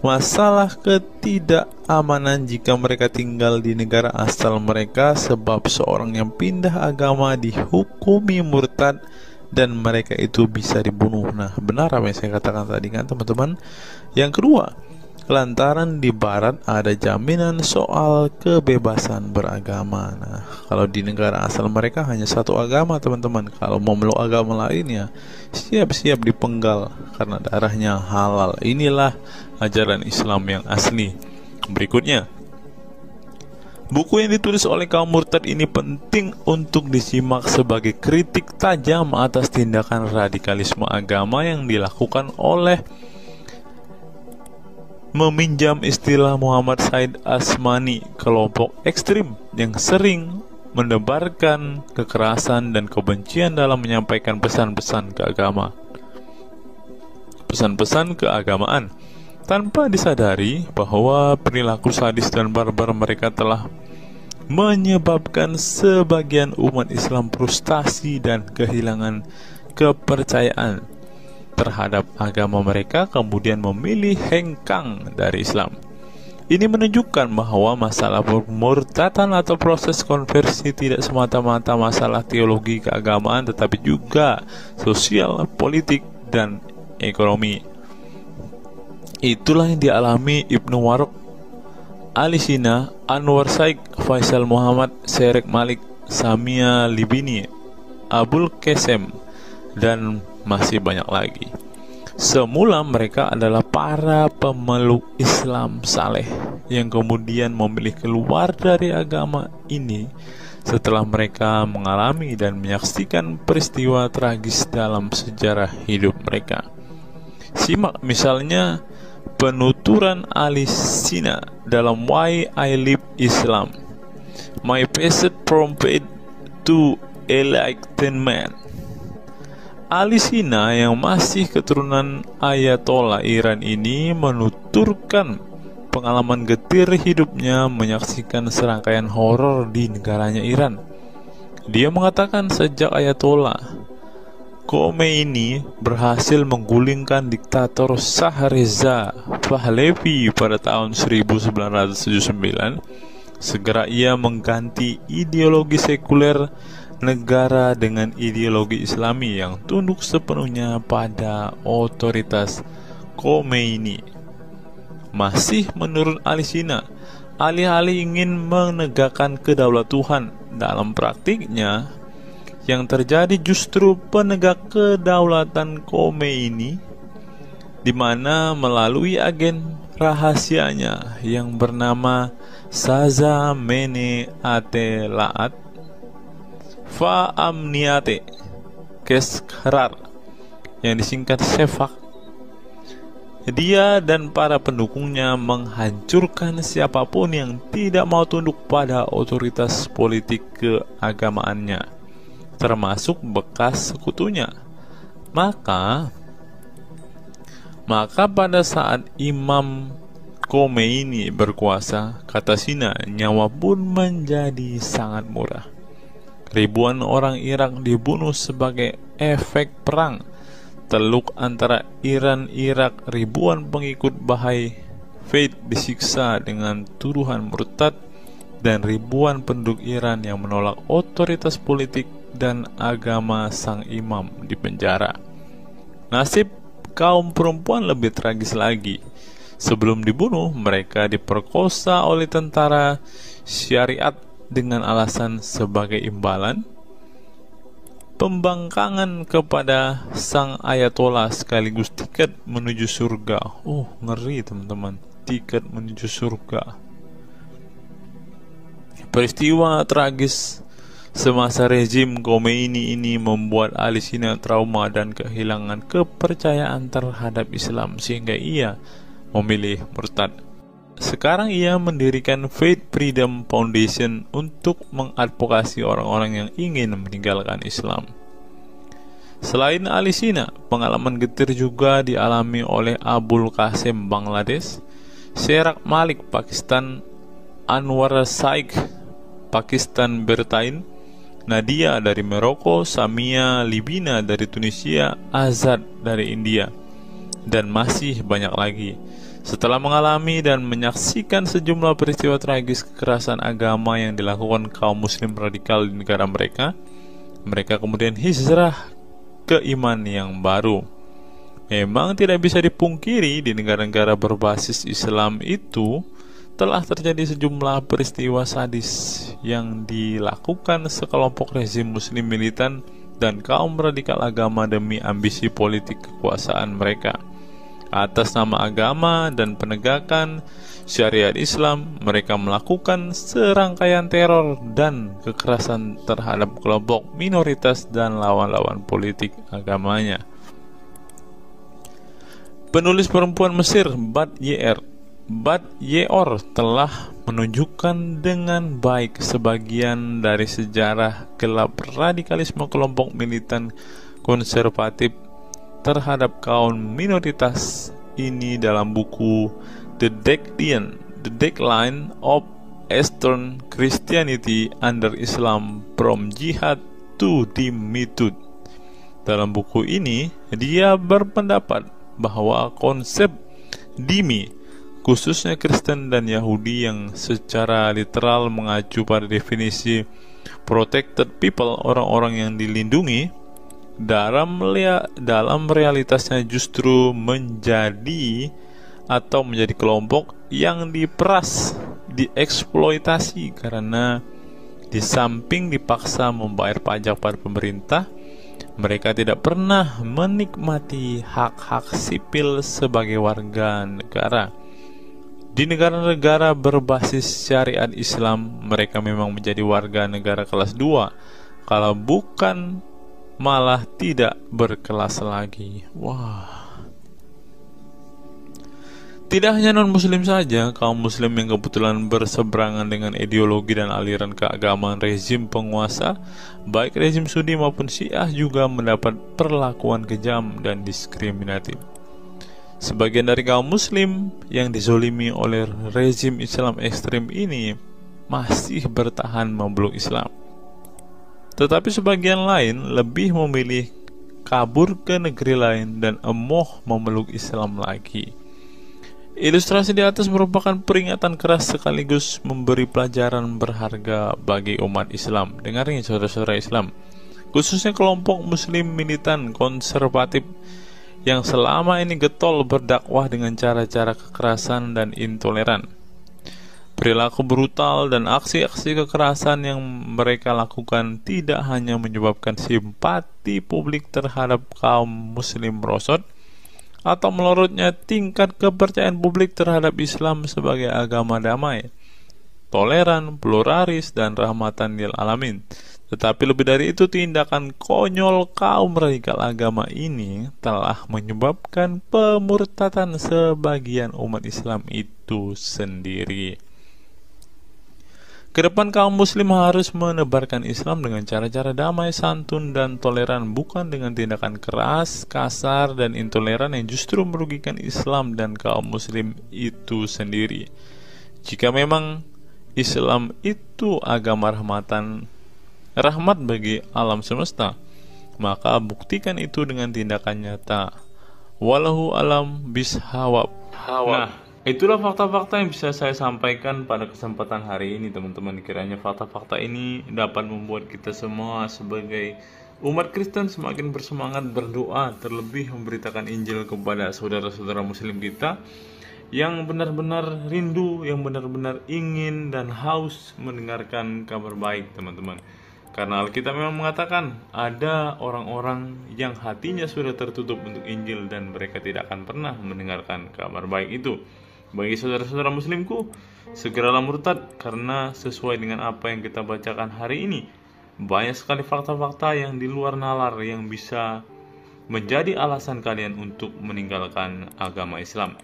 masalah ketidakamanan jika mereka tinggal di negara asal mereka, sebab seorang yang pindah agama dihukumi murtad dan mereka itu bisa dibunuh. Nah, benar apa yang saya katakan tadi kan, teman-teman. Yang kedua, lantaran di Barat ada jaminan soal kebebasan beragama. Nah, kalau di negara asal mereka hanya satu agama, teman-teman. Kalau mau meluk agama lainnya, siap-siap dipenggal karena darahnya halal. Inilah ajaran Islam yang asli. Berikutnya, buku yang ditulis oleh kaum murtad ini penting untuk disimak sebagai kritik tajam atas tindakan radikalisme agama yang dilakukan oleh, meminjam istilah Muhammad Said Asmani, kelompok ekstrim yang sering mendebarkan kekerasan dan kebencian dalam menyampaikan pesan-pesan keagamaan, tanpa disadari bahwa perilaku sadis dan barbar mereka telah menyebabkan sebagian umat Islam frustasi dan kehilangan kepercayaan terhadap agama mereka, kemudian memilih hengkang dari Islam. Ini menunjukkan bahwa masalah pemurtadan atau proses konversi tidak semata-mata masalah teologi keagamaan, tetapi juga sosial, politik, dan ekonomi. Itulah yang dialami Ibnu Warok, Ali Sina, Anwar Saik, Faisal Muhammad, Syarek Malik, Samia Libini, Abul Qasem, dan masih banyak lagi. Semula mereka adalah para pemeluk Islam saleh yang kemudian memilih keluar dari agama ini setelah mereka mengalami dan menyaksikan peristiwa tragis dalam sejarah hidup mereka. Simak misalnya penuturan Ali Sina dalam Why I Live Islam, My Passage from Faith to Enlightenment. Ali Sina yang masih keturunan Ayatollah Iran ini menuturkan pengalaman getir hidupnya menyaksikan serangkaian horor di negaranya Iran. Dia mengatakan sejak Ayatollah Khomeini berhasil menggulingkan diktator Shah Reza Pahlavi pada tahun 1979, segera ia mengganti ideologi sekuler negara dengan ideologi Islami yang tunduk sepenuhnya pada otoritas Khomeini. Masih menurut Ali Sina, alih-alih ingin menegakkan kedaulat Tuhan, dalam praktiknya yang terjadi justru penegak kedaulatan Khomeini, di mana melalui agen rahasianya yang bernama Saza Mene Ate Laat Fa Amniate Keskharar, yang disingkat Shefak, dia dan para pendukungnya menghancurkan siapapun yang tidak mau tunduk pada otoritas politik keagamaannya, termasuk bekas sekutunya. Maka pada saat Imam Khomeini berkuasa, kata Sina, nyawa pun menjadi sangat murah. Ribuan orang Irak dibunuh sebagai efek perang teluk antara Iran-Irak. Ribuan pengikut Bahai Faith disiksa dengan tuduhan murtad, dan ribuan penduduk Iran yang menolak otoritas politik dan agama sang imam dipenjara. Nasib kaum perempuan lebih tragis lagi. Sebelum dibunuh, mereka diperkosa oleh tentara syariat dengan alasan sebagai imbalan pembangkangan kepada sang Ayatollah sekaligus tiket menuju surga. Ngeri teman-teman, tiket menuju surga. Peristiwa tragis semasa rezim Khomeini ini membuat Ali Sina trauma dan kehilangan kepercayaan terhadap Islam sehingga ia memilih murtad. Sekarang ia mendirikan Faith Freedom Foundation untuk mengadvokasi orang-orang yang ingin meninggalkan Islam. Selain Ali Sina, pengalaman getir juga dialami oleh Abul Qasim Bangladesh, Sherak Malik Pakistan, Anwar Shaikh Pakistan Bertain, Nadia dari Maroko, Samia Libina dari Tunisia, Azad dari India, dan masih banyak lagi. Setelah mengalami dan menyaksikan sejumlah peristiwa tragis kekerasan agama yang dilakukan kaum muslim radikal di negara mereka, mereka kemudian hijrah ke iman yang baru. Memang tidak bisa dipungkiri di negara-negara berbasis Islam itu telah terjadi sejumlah peristiwa sadis yang dilakukan sekelompok rezim muslim militan dan kaum radikal agama demi ambisi politik kekuasaan mereka. Atas nama agama dan penegakan syariat Islam, mereka melakukan serangkaian teror dan kekerasan terhadap kelompok minoritas dan lawan-lawan politik agamanya. Penulis perempuan Mesir Bat Ye'or telah menunjukkan dengan baik sebagian dari sejarah gelap radikalisme kelompok militan konservatif terhadap kaum minoritas ini dalam buku The Decline of Eastern Christianity Under Islam From Jihad to Dhimmitud. Dalam buku ini, dia berpendapat bahwa konsep dhimmi, khususnya Kristen dan Yahudi yang secara literal mengacu pada definisi protected people, orang-orang yang dilindungi, dalam realitasnya justru menjadi kelompok yang diperas, dieksploitasi karena di samping dipaksa membayar pajak pada pemerintah, mereka tidak pernah menikmati hak-hak sipil sebagai warga negara. Di negara-negara berbasis syariat Islam, mereka memang menjadi warga negara kelas 2, kalau bukan malah tidak berkelas lagi. Wah. Tidak hanya non-muslim saja, kaum muslim yang kebetulan berseberangan dengan ideologi dan aliran keagamaan rezim penguasa, baik rezim Sunni maupun Syiah, juga mendapat perlakuan kejam dan diskriminatif. Sebagian dari kaum muslim yang dizolimi oleh rezim Islam ekstrem ini masih bertahan memeluk Islam. Tetapi sebagian lain lebih memilih kabur ke negeri lain dan emoh memeluk Islam lagi. Ilustrasi di atas merupakan peringatan keras sekaligus memberi pelajaran berharga bagi umat Islam. Dengarnya saudara-saudara Islam, khususnya kelompok muslim militan konservatif yang selama ini getol berdakwah dengan cara-cara kekerasan dan intoleran. Perilaku brutal dan aksi-aksi kekerasan yang mereka lakukan tidak hanya menyebabkan simpati publik terhadap kaum muslim merosot atau melorotnya tingkat kepercayaan publik terhadap Islam sebagai agama damai, toleran, pluralis, dan rahmatan lil alamin. Tetapi lebih dari itu, tindakan konyol kaum radikal agama ini telah menyebabkan pemurtadan sebagian umat Islam itu sendiri. Kedepan kaum muslim harus menebarkan Islam dengan cara-cara damai, santun, dan toleran, bukan dengan tindakan keras, kasar, dan intoleran yang justru merugikan Islam dan kaum muslim itu sendiri. Jika memang Islam itu agama rahmat bagi alam semesta, maka buktikan itu dengan tindakan nyata. Wallahu alam bishawab. Nah, itulah fakta-fakta yang bisa saya sampaikan pada kesempatan hari ini, teman-teman. Kiranya fakta-fakta ini dapat membuat kita semua sebagai umat Kristen semakin bersemangat berdoa, terlebih memberitakan Injil kepada saudara-saudara muslim kita yang benar-benar rindu, yang benar-benar ingin dan haus mendengarkan kabar baik, teman-teman. Karena Alkitab memang mengatakan ada orang-orang yang hatinya sudah tertutup untuk Injil dan mereka tidak akan pernah mendengarkan kabar baik itu. Bagi saudara-saudara muslimku, Segeralah murtad, karena sesuai dengan apa yang kita bacakan hari ini, banyak sekali fakta-fakta yang di luar nalar yang bisa menjadi alasan kalian untuk meninggalkan agama Islam.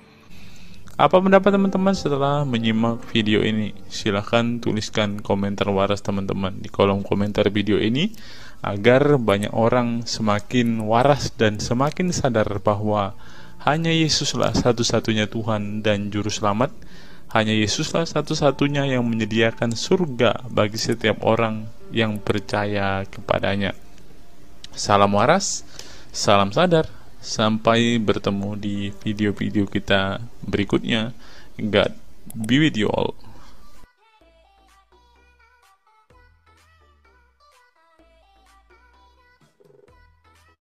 Apa pendapat teman-teman setelah menyimak video ini? Silahkan tuliskan komentar waras teman-teman di kolom komentar video ini, agar banyak orang semakin waras dan semakin sadar bahwa hanya Yesuslah satu-satunya Tuhan dan Juru Selamat. Hanya Yesuslah satu-satunya yang menyediakan surga bagi setiap orang yang percaya kepadanya. Salam waras, salam sadar. Sampai bertemu di video-video kita berikutnya. God be with you all.